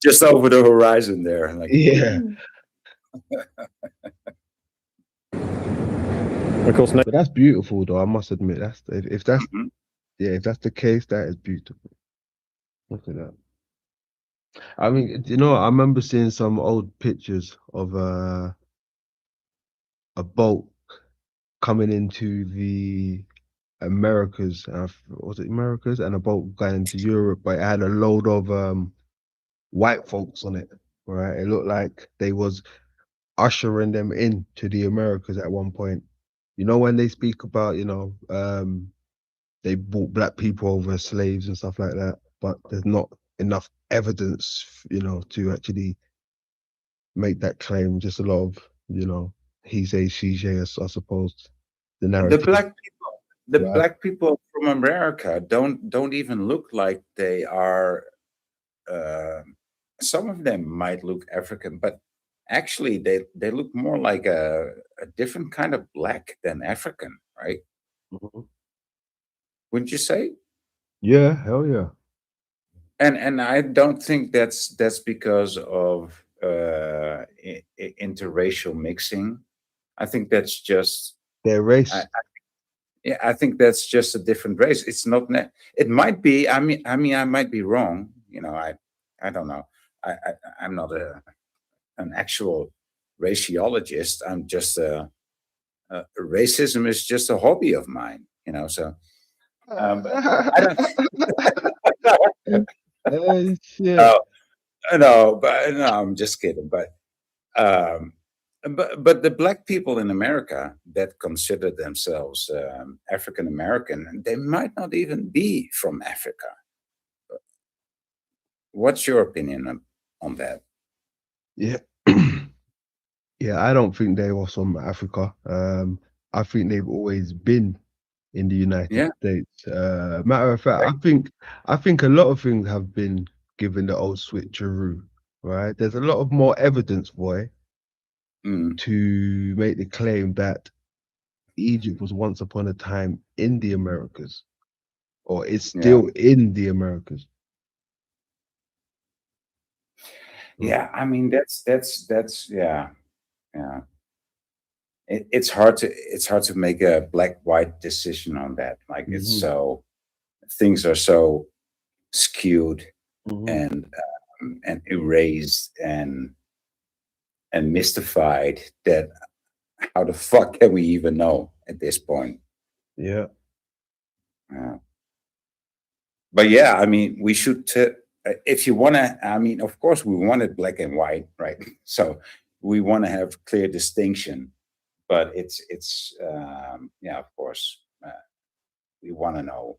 Just over the horizon there. Like, yeah. Of course, but that's beautiful, though. I must admit, that's if that's if that's the case, that is beautiful. Look at that. I mean, you know, I remember seeing some old pictures of a boat coming into the Americas. Was it Americas? And a boat going into Europe, but it had a load of white folks on it. Right? It looked like they was ushering them in to the Americas at one point. You know, when they speak about, they brought black people over as slaves and stuff like that, but there's not enough evidence, to actually make that claim. Just a lot of, he say, she say, I suppose, the The narrative. black people, the Right. black people from America don't even look like they are. Some of them might look African, but actually they look more like a different kind of black than African, right? Mhm. Wouldn't you say? Yeah, hell yeah. And I don't think that's because of interracial mixing. I think that's just Their race. yeah, I think that's just a different race. It's not. It might be. I might be wrong. I don't know. I'm not an actual raciologist. I'm just racism is just a hobby of mine. So but I don't. Oh, shit. No, no, but no, I'm just kidding. Um, but the black people in America that consider themselves African American, they might not even be from Africa. What's your opinion on that? Yeah. Yeah, I don't think they were from Africa. I think they've always been in the United Yeah. States. Matter of fact, I think a lot of things have been given the old switcheroo, right? There's a lot of more evidence, boy, Mm, to make the claim that Egypt was once upon a time in the Americas, or is yeah. still in the Americas. Yeah. I mean, that's yeah, yeah. It's hard to make a black white decision on that. Like it's Mhm, so things are so skewed mhm. and erased and mystified that how the fuck can we even know at this point? Yeah. Uh, but yeah, I mean, we should. If you want to, I mean, of course, we want it black and white, right? So we want to have clear distinction. But yeah, of course, we want to know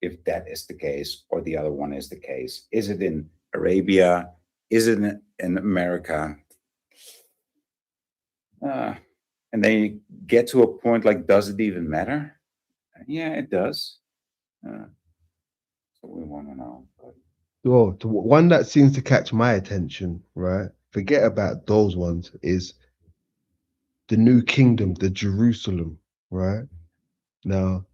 if that is the case or the other one is the case. Is it in Arabia? Is it in America? Uh, and then you get to a point like, does it even matter? Yeah, it does. So we want to know. But Well, one that seems to catch my attention, right? Forget about those ones, is the new kingdom, the Jerusalem, right? Now,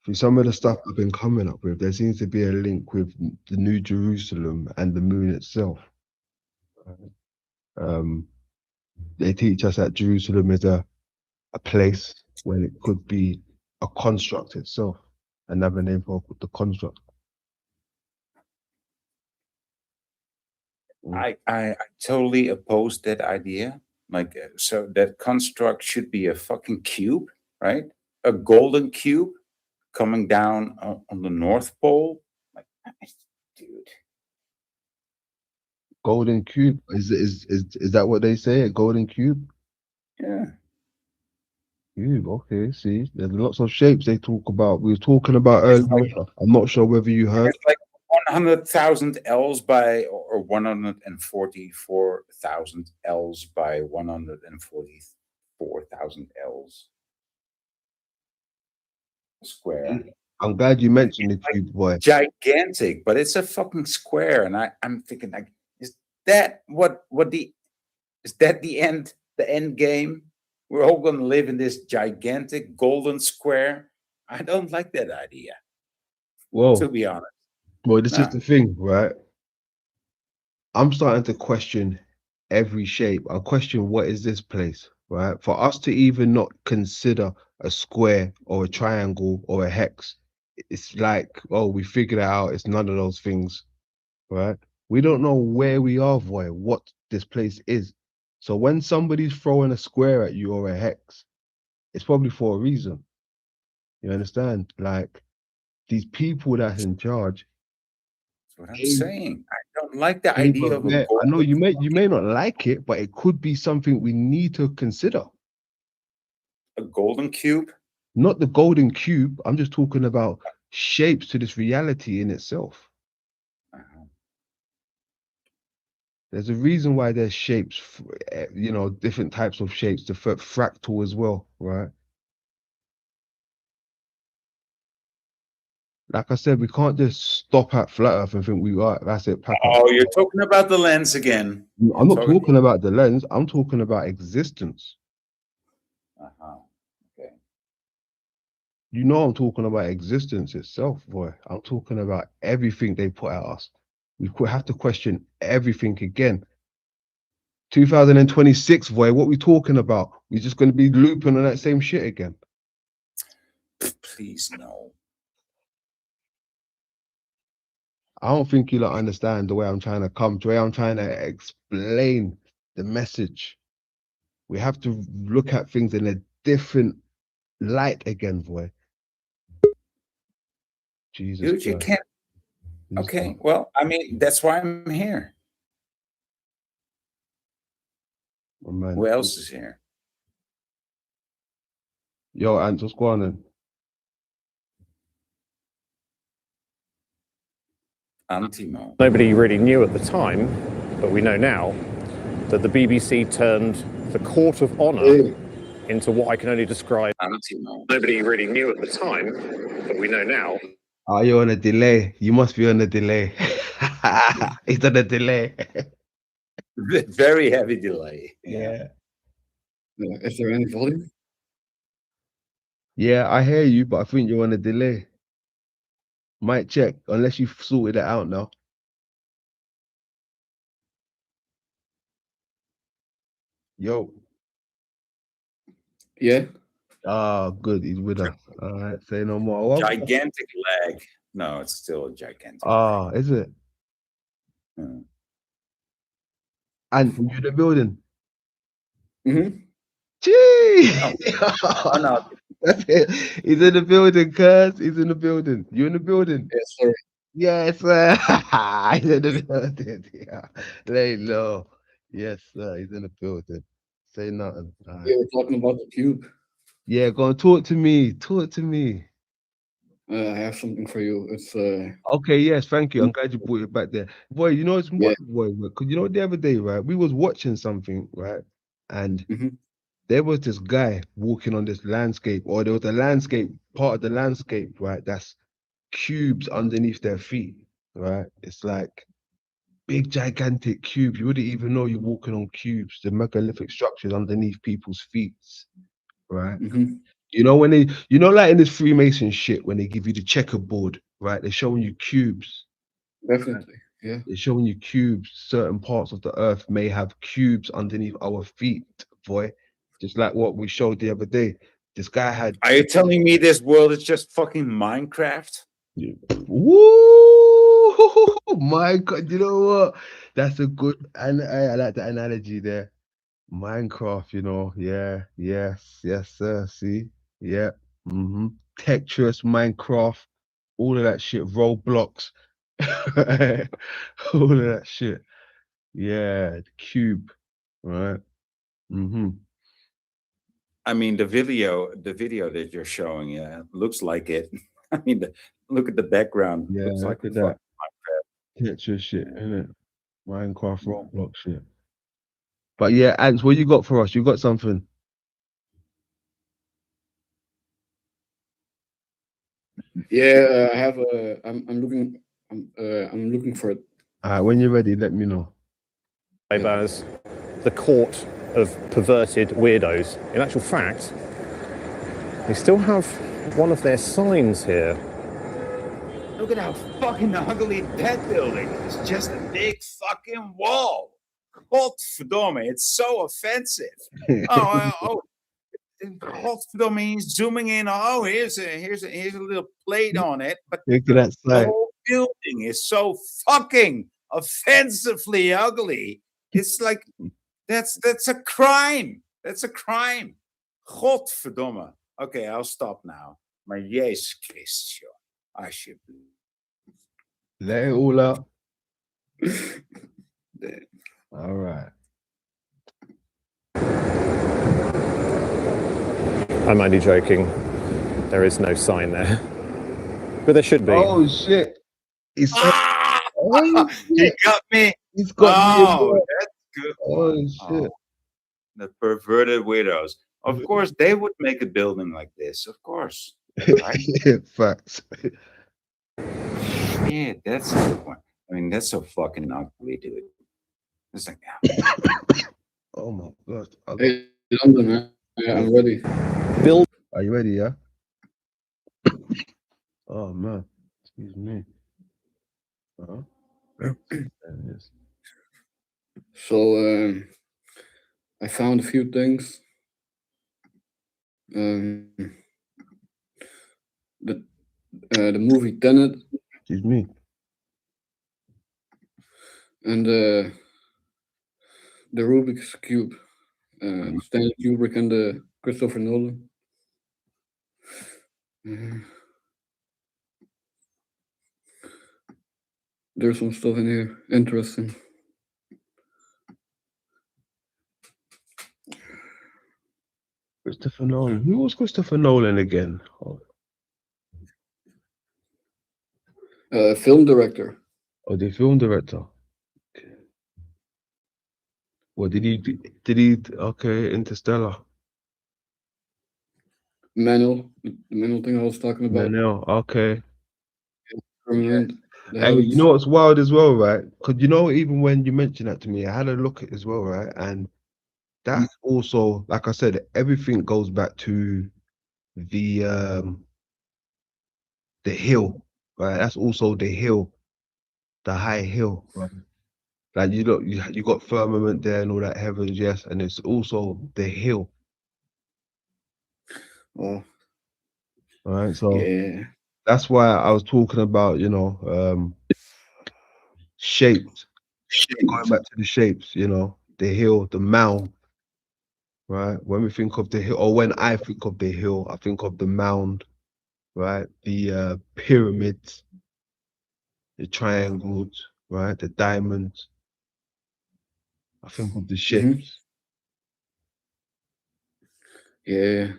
through some of the stuff I've been coming up with, there seems to be a link with the new Jerusalem and the moon itself. Right? Um, they teach us that Jerusalem is a place when it could be a construct itself, another name for the construct. Mm. I totally oppose that idea. Like, so that construct should be a fucking cube, right? A golden cube coming down on the North Pole. Like, dude, Golden cube, is that what they say? A golden cube? yeah. Cube, okay. See, there's lots of shapes they talk about. We were talking about It's earlier. like I'm not sure whether you heard. it's like 100,000 L's by or 144,000 L's by 144,000 L's square. I'm glad you mentioned the It's like cube, boy. gigantic, but it's a fucking square. And I'm thinking, like, is that what the is that the end game? We're all gonna live in this gigantic golden square. I don't like that idea, to Whoa, be honest. well, this is No. the thing, right? I'm starting to question every shape. I question, what is this place, right? For us to even not consider a square or a triangle or a hex, it's like, oh, we figured it out. It's none of those things, right? We don't know where we are, boy, what this place is. So when somebody's throwing a square at you or a hex, it's probably for a reason. You understand? Like these people that's in charge. That's what I'm saying. I don't like the Hey, idea but of a I know golden you may not like it, but it could be something we need to consider. a golden cube. Not the golden cube. I'm just talking about shapes to this reality in itself. There's a reason why there's shapes, you know, different types of shapes, the fractal as well, right? Like I said, we can't just stop at flat Earth and think we are. That's it. Pack up. Oh, you're talking about the lens again. I'm not talking about the lens. I'm talking about existence. Okay. You know, I'm talking about existence itself, boy. I'm talking about everything they put at us. We have to question everything again. 2026, boy. What we talking about? We're just going to be looping on that same shit again. Please no. I don't think you'll understand the way I'm trying to come, the way I'm trying to explain the message. We have to look at things in a different light again, boy. Jesus Dude, you Christ. can't. Okay, well, I mean, that's why I'm here. Oh, man. Who else is here? Yo, Ant, what's going on? Antimo. Nobody really knew at the time, but we know now that the BBC turned the Court of Honor into what I can only describe. Antimo. Nobody really knew at the time, but we know now. Oh, you're on a delay. You must be on a delay. It's on a delay. Very heavy delay. Yeah. Is there any volume? Yeah, I hear you, but I think you're on a delay. Might check, unless you've sorted it out now. Yo. Yeah. Ah, good. He's with us. All right. Say no more. Gigantic lag. No, it's still a gigantic. Ah, is it? Hmm. And you in the building? Mm-hmm. Gee! Oh, no. That's it. He's in the building, cuz. He's in the building. You in the building? Yes, sir. Yes, sir. He's in the building. Yeah. Lay low. Yes, sir. He's in the building. Say nothing. All right. We were talking about the cube. Yeah, go on. Talk to me. Talk to me. I have something for you. It's Okay, yes, thank you. I'm glad you brought it back there. Boy, you know it's Yeah. boy, because you know the other day, right? We was watching something, right? And there was this guy walking on this landscape, or there was a landscape, part of the landscape, right? That's cubes underneath their feet, right? It's like big, gigantic cubes. You wouldn't even know you're walking on cubes, the megalithic structures underneath people's feet, right? You know, when they, you know, like in this Freemason shit, when they give you the checkerboard, right? They're showing you cubes. Definitely, yeah. They're showing you cubes. Certain parts of the earth may have cubes underneath our feet, boy. Just like what we showed the other day. This guy had. Are you telling me this world is just fucking Minecraft? Woo! My God, you know what? That's a good, and I like the analogy there. Minecraft, you know, yeah, yes, sir. See, yeah, Tetris, Minecraft, all of that shit, Roblox, all of that shit. Yeah, the cube, right? I mean, the video that you're showing, yeah, looks like it. I mean, look at the background. Yeah, looks look like at that. Tetris shit, innit? Minecraft, Roblox shit. But yeah, Ants, what you got for us? You got something? Yeah, I have a. I'm looking. I'm looking for it. All right, when you're ready, let me know. As the court of perverted weirdos. In actual fact, they still have one of their signs here. Look at how fucking ugly that building is. Just a big fucking wall. Godverdomme, it's so offensive. Godverdomme, he's zooming in. Oh, here's a little plate on it. But Look at that the side. whole building is so fucking offensively ugly. It's like that's a crime. That's a crime. Godverdomme. Okay, I'll stop now. Maar Jezus Christus, joh. Alsjeblieft. Let it all out. All right. I'm only joking. There is no sign there. But there should be. Oh shit. He's oh, he shit. got me. He's got me. Oh, that's good. Oh one. shit. The perverted widows. Of course, they would make a building like this. Of course. Right? Facts. Yeah, that's a good one. I mean, that's so fucking ugly, dude. It's like, Oh my god. Hey, London, man. Yeah, I'm ready. Build. Are you ready? Yeah. Oh man. Excuse me. There it is. So I found a few things. The movie Tenet Excuse me. and the Rubik's Cube, Stanley Kubrick and Christopher Nolan. There's some stuff in here interesting. Christopher Nolan. Who was Christopher Nolan again? Film director. Oh, the film director. Okay. What did he? Okay, Interstellar. Manual, the manual thing I was talking about. Manel. Okay. Firmament, the Hey, you heavens. know what's wild as well, right? Because you know, even when you mentioned that to me, I had a look at it as well, right? And that's also, like I said, everything goes back to the hill, right? That's also the hill, the high hill, right? Like you look, you got firmament there and all that heavens, yes, and it's also the hill, Oh, right? So yeah. that's why I was talking about, shapes, going back to the shapes, the hill, the mound, right? When we think of the hill, or when I think of the hill, I think of the mound, right? The pyramids, the triangles, right? The diamonds. I think of the shapes. Yeah.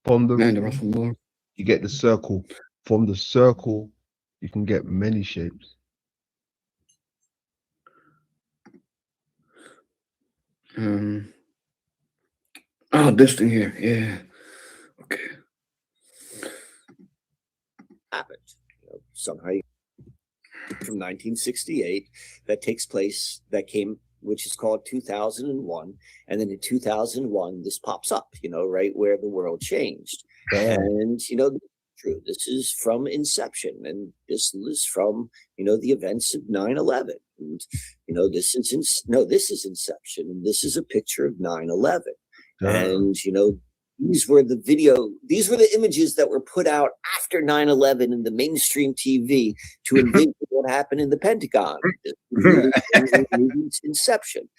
From the Man, there was some more. you get the circle. From the circle, you can get many shapes. This thing here. Yeah. Okay. Happened. Somehow from 1968 that takes place, which is called 2001. And then in 2001, this pops up, right where the world changed. And, true, this is from inception. And this is from, the events of 9/11. And, this is inception. And this is a picture of 9/11. And, these were the images that were put out after 9/11 in the mainstream TV to envision what happened in the Pentagon. Inception.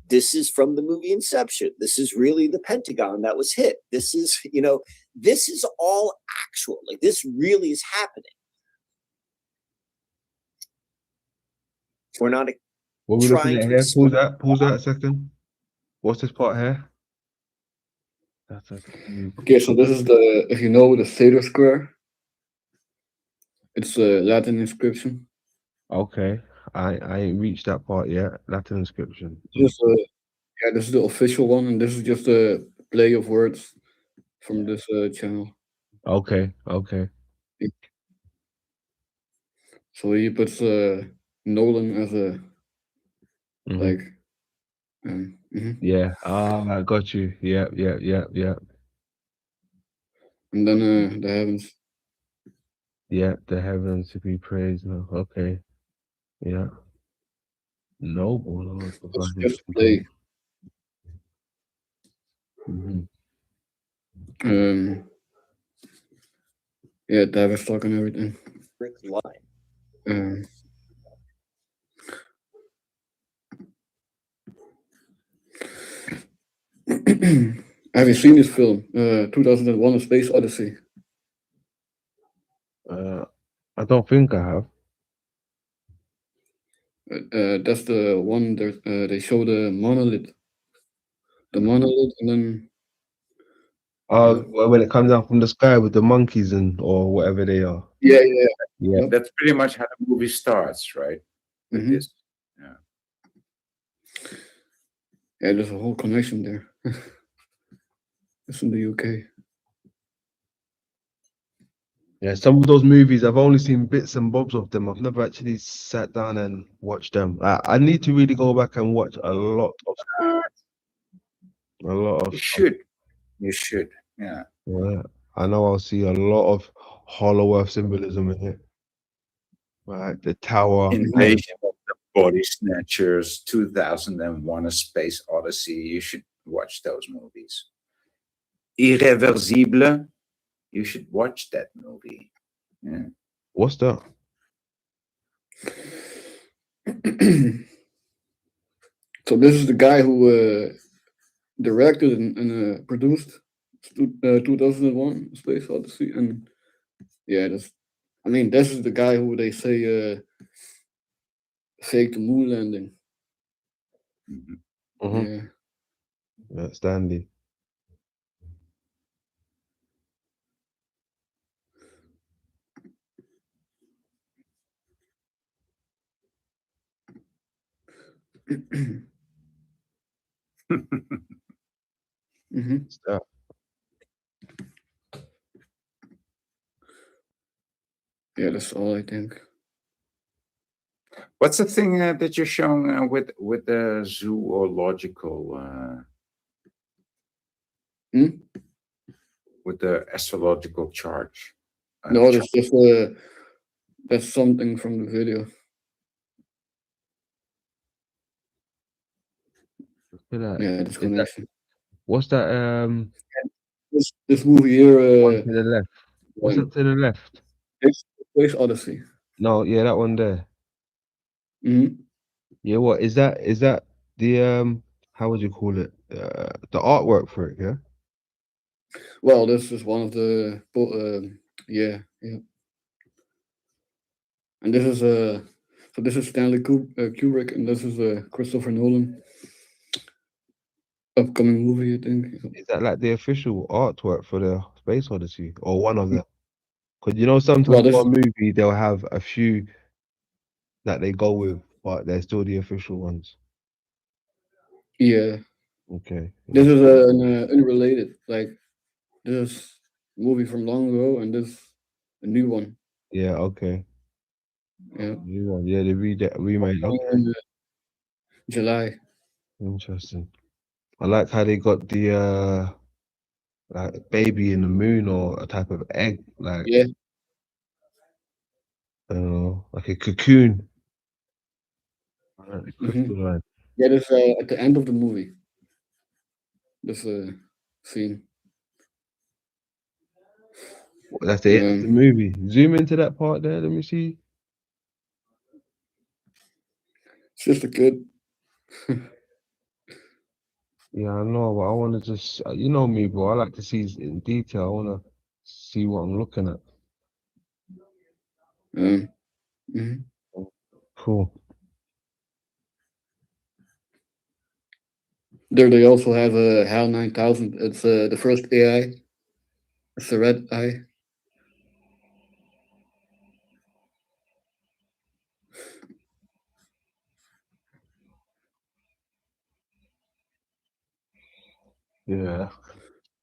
This is from the movie Inception. This is really the Pentagon that was hit. This is, this is all actual. Like, this really is happening. We're not What are we looking at trying here? to Pause that a second. What's this part here? Okay, so this is if you know the Theta Square, it's a Latin inscription. Okay, I ain't reached that part yet. Latin inscription. This is the official one, and this is just a play of words from this channel. Okay. So he puts Nolan as a like. Yeah. I got you. Yeah. And then the heavens. Yeah, the heavens to be praised. Okay. Yeah. Noble Lord. It's just a play. Yeah, Tavistock and everything. brick line. Um, have you seen this film? 2001: A Space Odyssey. I don't think I have. That's the one that they show the monolith, and then When it comes down from the sky with the monkeys and or whatever they are. yeah. Yeah. Yep. That's pretty much how the movie starts, right? With Mhm. this. Yeah. Yeah, there's a whole connection there. It's in the UK. Yeah, some of those movies I've only seen bits and bobs of them. I've never actually sat down and watched them. I need to really go back and watch a lot of You stuff. should. You should. Yeah. Yeah. I know I'll see a lot of Hollow Earth symbolism in it. Right, the tower. Invasion of the Body Snatchers, 2001: A Space Odyssey. You should watch those movies. Irreversible. You should watch that movie. Yeah. What's that? So this is the guy who directed and produced 2001: Space Odyssey, and yeah, this is the guy who they say faked the moon landing. Mhm. Yeah. Yeah, Stanley. Mhm. Stuff. Yeah, that's all I think. What's the thing that you're showing with the zoological, with the astrological charge? No, that's just that's something from the video. Look at that. Yeah, this connection. What's that? This movie here. One to the left. What's that to the left? It's Space Odyssey. No, yeah, that one there. Mhm. Yeah, what is that? Is that the how would you call it? The artwork for it, yeah? Well, this is one of the yeah. And this is so this is Stanley Kubrick, and this is Christopher Nolan upcoming movie, I think. Is that like the official artwork for the Space Odyssey or one of them? Because you know sometimes Well, this for a movie they'll have a few that they go with, but they're still the official ones. yeah. Okay. This is unrelated. Like this movie from long ago, and this a new one. Yeah, okay. Yeah. New one. Yeah, they remade. Okay. In July. Interesting. I like how they got the like baby in the moon or a type of egg, like Yeah. I don't know, like a cocoon. Crystalline. Yeah, this at the end of the movie. This scene. That's the end of the movie. Zoom into that part there. Let me see. It's just a kid. Yeah, I know, but I want to just, you know me, bro. I like to see it in detail. I want to see what I'm looking at. Cool. There they also have a HAL 9000. It's the first AI. It's the red eye. Yeah.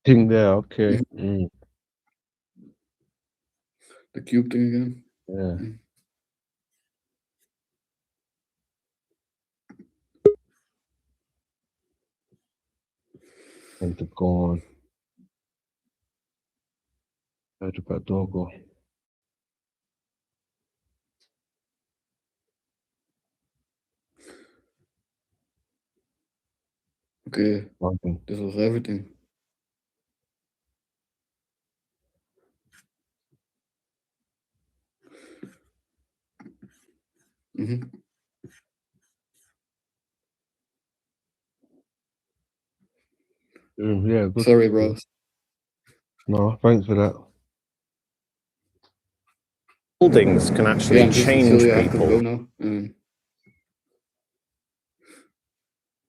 Thing there. Okay. Mm. The cube thing again. Yeah. Pentagon. Dogo. Okay. Okay. This was everything. Hmm. Yeah, good. Sorry, bro. No, thanks for that. Buildings can Yeah, actually I'm just in change Chile. I have to go people. now.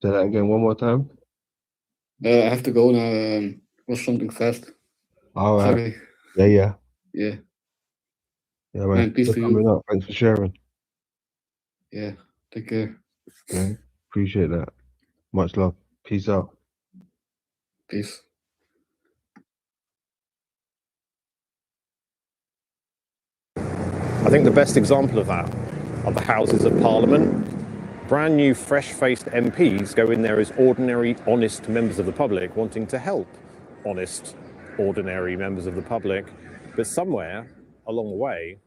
Say that again one more time. I have to go now. Was something fast. All right. Sorry. Yeah. Yeah. Yeah, man. Man, peace Just to coming you. up. Thanks for sharing. Yeah. Take care. Yeah, appreciate that. Much love. Peace out. Peace. I think the best example of that are the Houses of Parliament. Brand new, fresh-faced MPs go in there as ordinary, honest members of the public, wanting to help honest, ordinary members of the public. But somewhere along the way,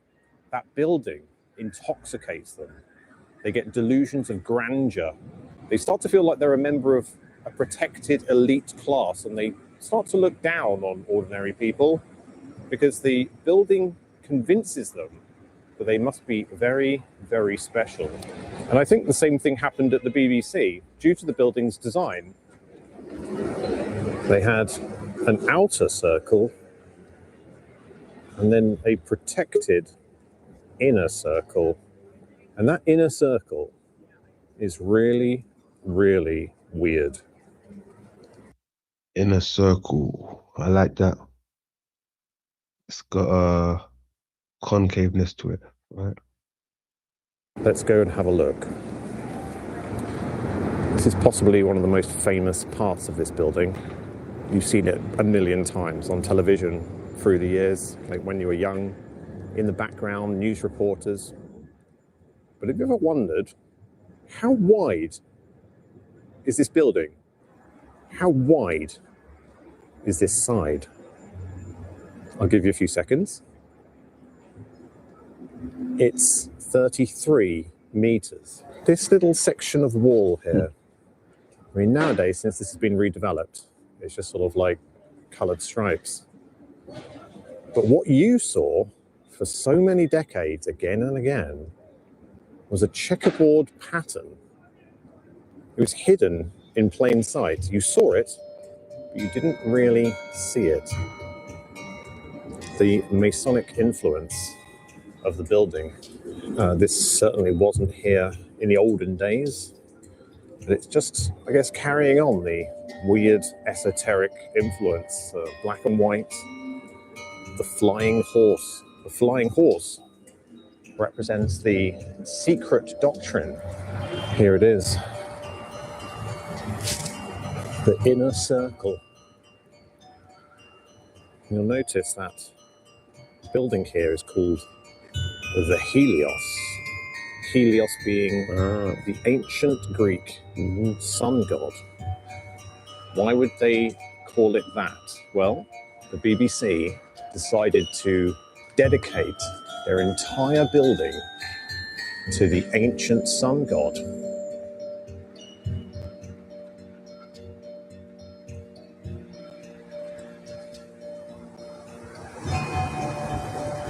that building intoxicates them. They get delusions of grandeur. They start to feel like they're a member of a protected elite class, and they start to look down on ordinary people because the building convinces them that they must be very, very special. And I think the same thing happened at the BBC. Due to the building's design, they had an outer circle and then a protected inner circle. And that inner circle is really, really weird. Inner circle. I like that. It's got a concaveness to it, right? Let's go and have a look. This is possibly one of the most famous parts of this building. You've seen it a million times on television through the years, like when you were young, in the background, news reporters. But have you ever wondered, how wide is this building? How wide is this side? I'll give you a few seconds. It's 33 meters. This little section of wall here, I mean, nowadays, since this has been redeveloped, it's just sort of like colored stripes. But what you saw for so many decades, again and again, was a checkerboard pattern. It was hidden in plain sight. You saw it, but you didn't really see it. The Masonic influence of the building. This certainly wasn't here in the olden days, but it's just, I guess, carrying on the weird esoteric influence. Black and white, the flying horse. The flying horse represents the secret doctrine. Here it is. The inner circle. You'll notice that building here is called the Helios. Helios being the ancient Greek sun god. Why would they call it that? Well, the BBC decided to dedicate their entire building to the ancient sun god.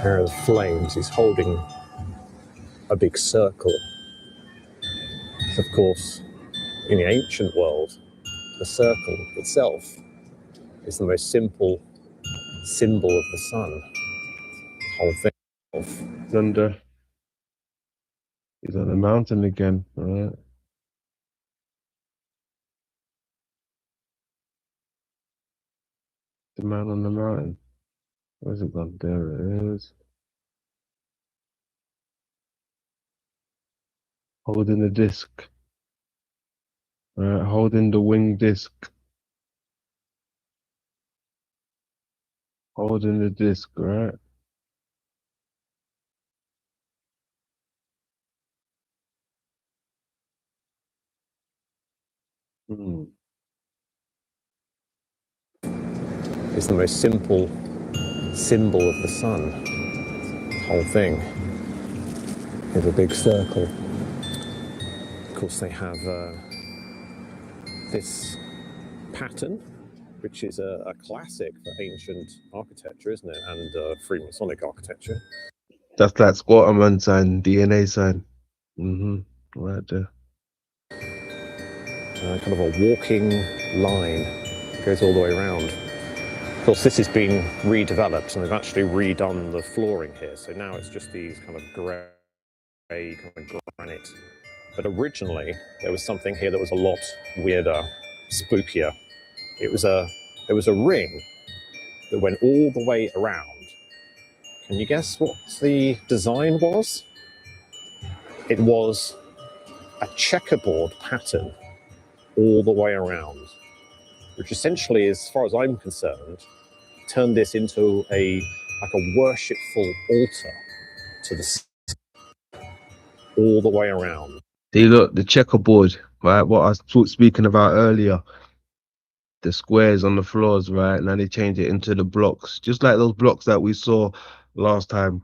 There are the flames. He's holding a big circle. Of course, in the ancient world, the circle itself is the most simple symbol of the sun. The whole thing. Under. He's on the mountain again, all right? The man on the mountain. Where's it gone? There it is. Holding the disc. All right, holding the wing disc. Holding the disc, right? It's the most simple symbol of the sun. The whole thing is a big circle. Of course, they have this pattern, which is a classic for ancient architecture, isn't it? And Freemasonic architecture. That's like Squatterman sign, DNA sign. Right there. Kind of a walking line goes all the way around. Of course, this has been redeveloped and they've actually redone the flooring here. So now it's just these kind of grey kind of granite. But originally there was something here that was a lot weirder, spookier. It was a ring that went all the way around. Can you guess what the design was? It was a checkerboard pattern all the way around, which essentially, as far as I'm concerned, turned this into a worshipful altar to the sun all the way around. See, look, the checkerboard, right? What I was speaking about earlier, the squares on the floors, right? Now they change it into the blocks, just like those blocks that we saw last time,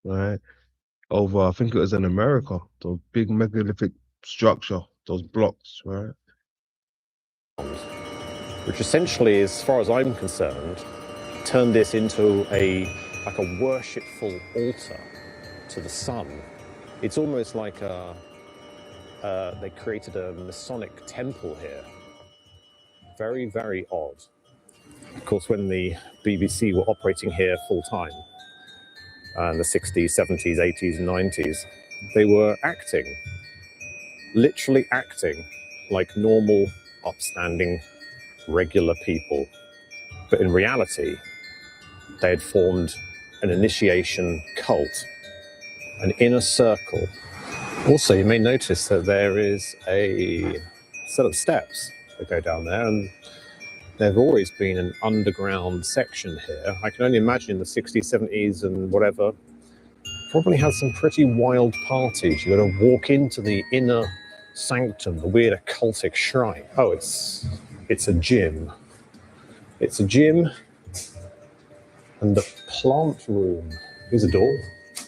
right? Over, I think it was in America, those big megalithic structure, those blocks, right? Which essentially, as far as I'm concerned, turned this into a worshipful altar to the sun. It's almost like they created a Masonic temple here. Very, very odd. Of course, when the BBC were operating here full time, in the 60s, 70s, 80s, and 90s, they were acting, literally acting like normal, upstanding, regular people. But in reality, they had formed an initiation cult, an inner circle. Also, you may notice that there is a set of steps that go down there, and there've always been an underground section here. I can only imagine in the 60s, 70s, and whatever, probably had some pretty wild parties. You got to walk into the inner sanctum, the weird occultic shrine. Oh, it's a gym. It's a gym and the plant room. Here's a door.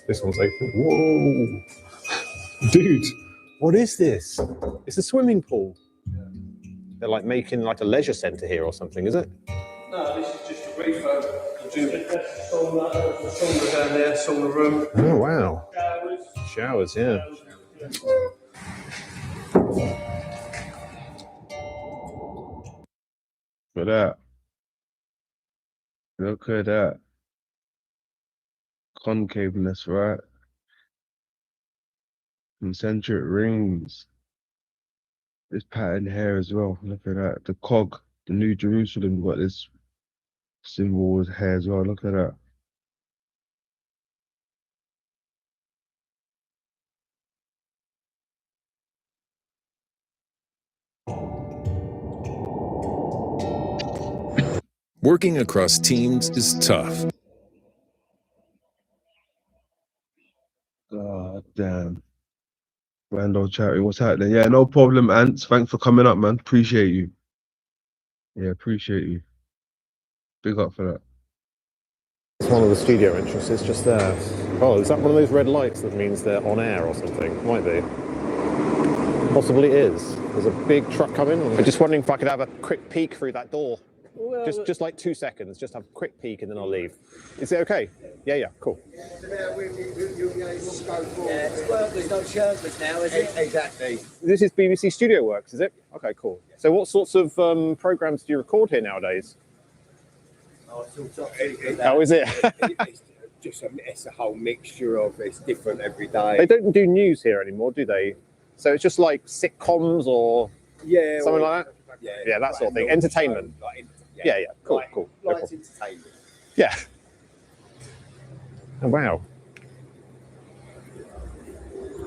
This one's open. Whoa, dude, what is this? It's a swimming pool. They're like making like a leisure centre here or something, is it? No, this is just a refurb. The gym. The sauna down there, sauna room. Oh wow. Showers. Showers, yeah. Look at that. Look at that. Concaveness, right? Concentric rings. This pattern here as well. Look at that. The cog, the New Jerusalem got this symbol with hair as well. Look at that. Working across teams is tough. God damn. Randall Charity, what's happening? Yeah, no problem, Ants. Thanks for coming up, man. Appreciate you. Yeah, appreciate you. Big up for that. It's one of the studio entrances just there. Oh, is that one of those red lights that means they're on air or something? Might be. Possibly is. There's a big truck coming. I'm just wondering if I could have a quick peek through that door. Well, just like 2 seconds. Just have a quick peek and then I'll leave. Is it okay? Yeah, cool. Yeah, there's no service now, is it? Exactly. This is BBC Studio Works, is it? Okay, cool. So what sorts of programmes do you record here nowadays? Oh, it's all top secret. How is it? It's a whole mixture of, it's different every day. They don't do news here anymore, do they? So it's just like sitcoms or something like that? Yeah, that sort of thing. Entertainment. Yeah, cool. Light entertainment. Yeah. Oh, wow.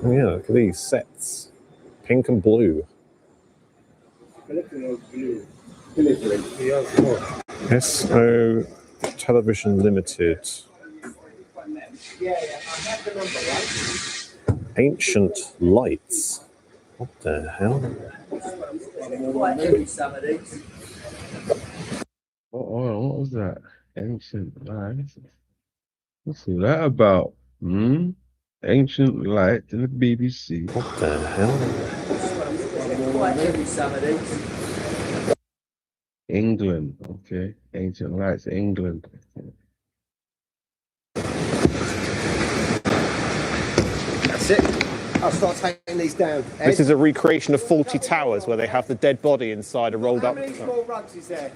Oh, yeah, look at these sets. Pink and blue. SO Television Limited. Ancient Lights. What the hell? What was that? Ancient Lights. What's all that about? Ancient Lights in the BBC. What the hell? England. Okay. Ancient Lights, England. That's it. I'll start taking these down. This is a recreation of Faulty Towers where they have the dead body inside a rolled up. How many small rugs is there?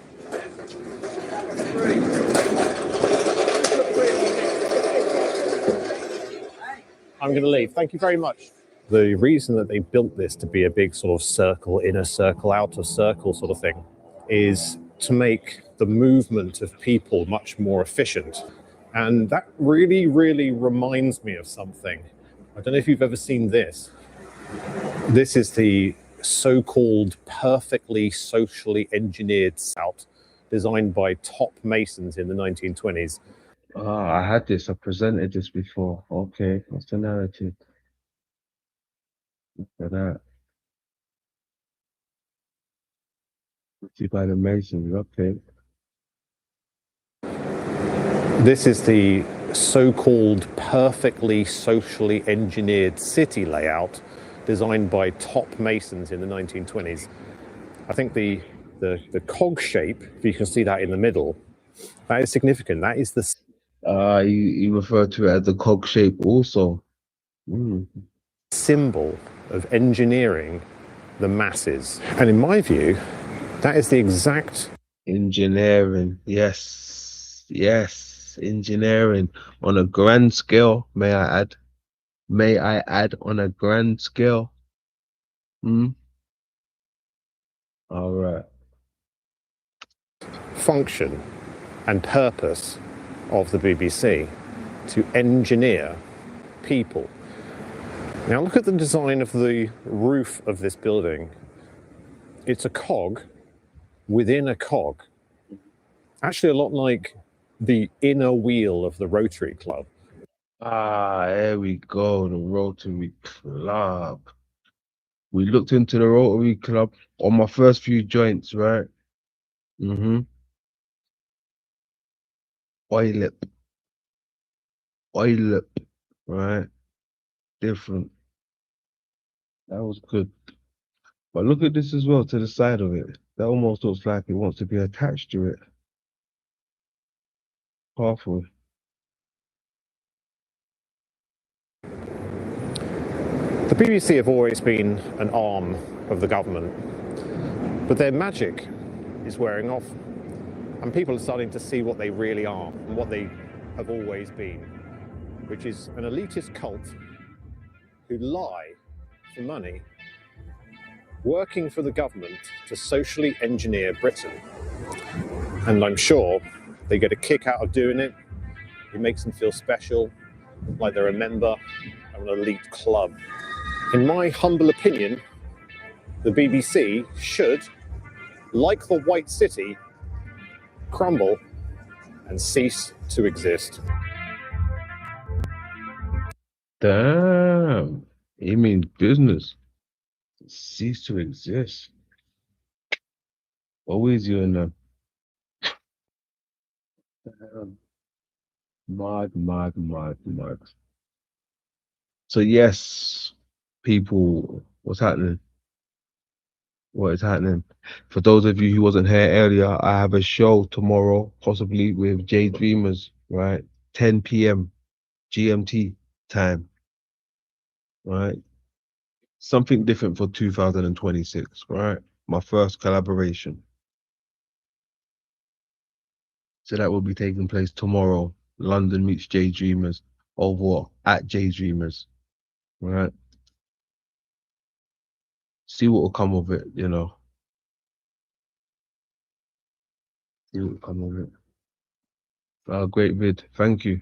I'm going to leave. Thank you very much. The reason that they built this to be a big sort of circle, inner circle, outer circle sort of thing is to make the movement of people much more efficient. And that really, really reminds me of something. I don't know if you've ever seen this. This is the so-called perfectly socially engineered south designed by top masons in the 1920s. I had this. I presented this before. Okay, what's the narrative? Look at that. See by the masons. Okay. This is the so-called perfectly socially engineered city layout designed by top masons in the 1920s. I think the cog shape, if you can see that in the middle, that is significant. That is the You refer to it as the cog shape also. symbol of engineering the masses. And in my view, that is the exact engineering. Yes, yes, engineering on a grand scale. May I add? May I add on a grand scale? All right. function and purpose of the BBC to engineer people. Now look at the design of the roof of this building. It's a cog within a cog. Actually a lot like the inner wheel of the Rotary Club. Here we go, the Rotary Club. We looked into the Rotary Club on my first few joints, right? Oil lip, right? Different. That was good. But look at this as well to the side of it. That almost looks like it wants to be attached to it. Halfway. The BBC have always been an arm of the government, but their magic is wearing off, and people are starting to see what they really are and what they have always been, which is an elitist cult who lie for money, working for the government to socially engineer Britain. And I'm sure they get a kick out of doing it. It makes them feel special, like they're a member of an elite club. In my humble opinion, the BBC should, like the White City, crumble and cease to exist. Damn. You mean business? Cease to exist. Always you in the mad. So yes, people, what's happening? What is happening? For those of you who wasn't here earlier, I have a show tomorrow, possibly with J Dreamers, right? 10 p.m. GMT time, right? Something different for 2026, right? My first collaboration. So that will be taking place tomorrow. London meets J Dreamers over at J Dreamers, right? See what will come of it, you know. See what will come of it. Great vid. Thank you.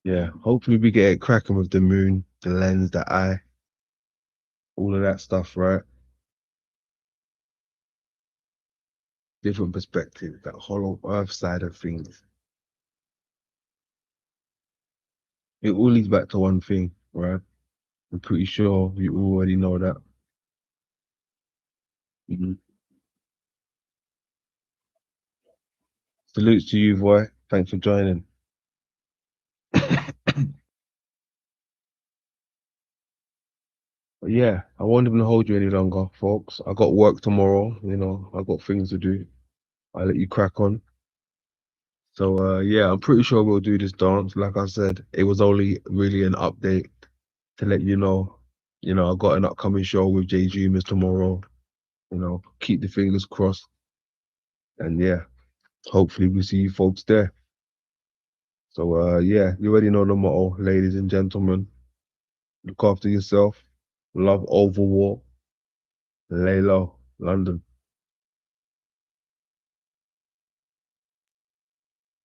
Yeah, hopefully we get it cracking with the moon, the lens, the eye, all of that stuff, right? Different perspective, that hollow earth side of things. It all leads back to one thing, right? I'm pretty sure you already know that. Salutes to you, boy. Thanks for joining. But yeah, I won't even hold you any longer, folks. I got work tomorrow, you know, I got things to do. I'll let you crack on. So yeah, I'm pretty sure we'll do this dance. Like I said, it was only really an update to let you know. I got an upcoming show with JG Miss tomorrow. Keep the fingers crossed. And yeah, hopefully we see you folks there. So yeah, you already know the motto, ladies and gentlemen. Look after yourself. Love over war. Lay low. London.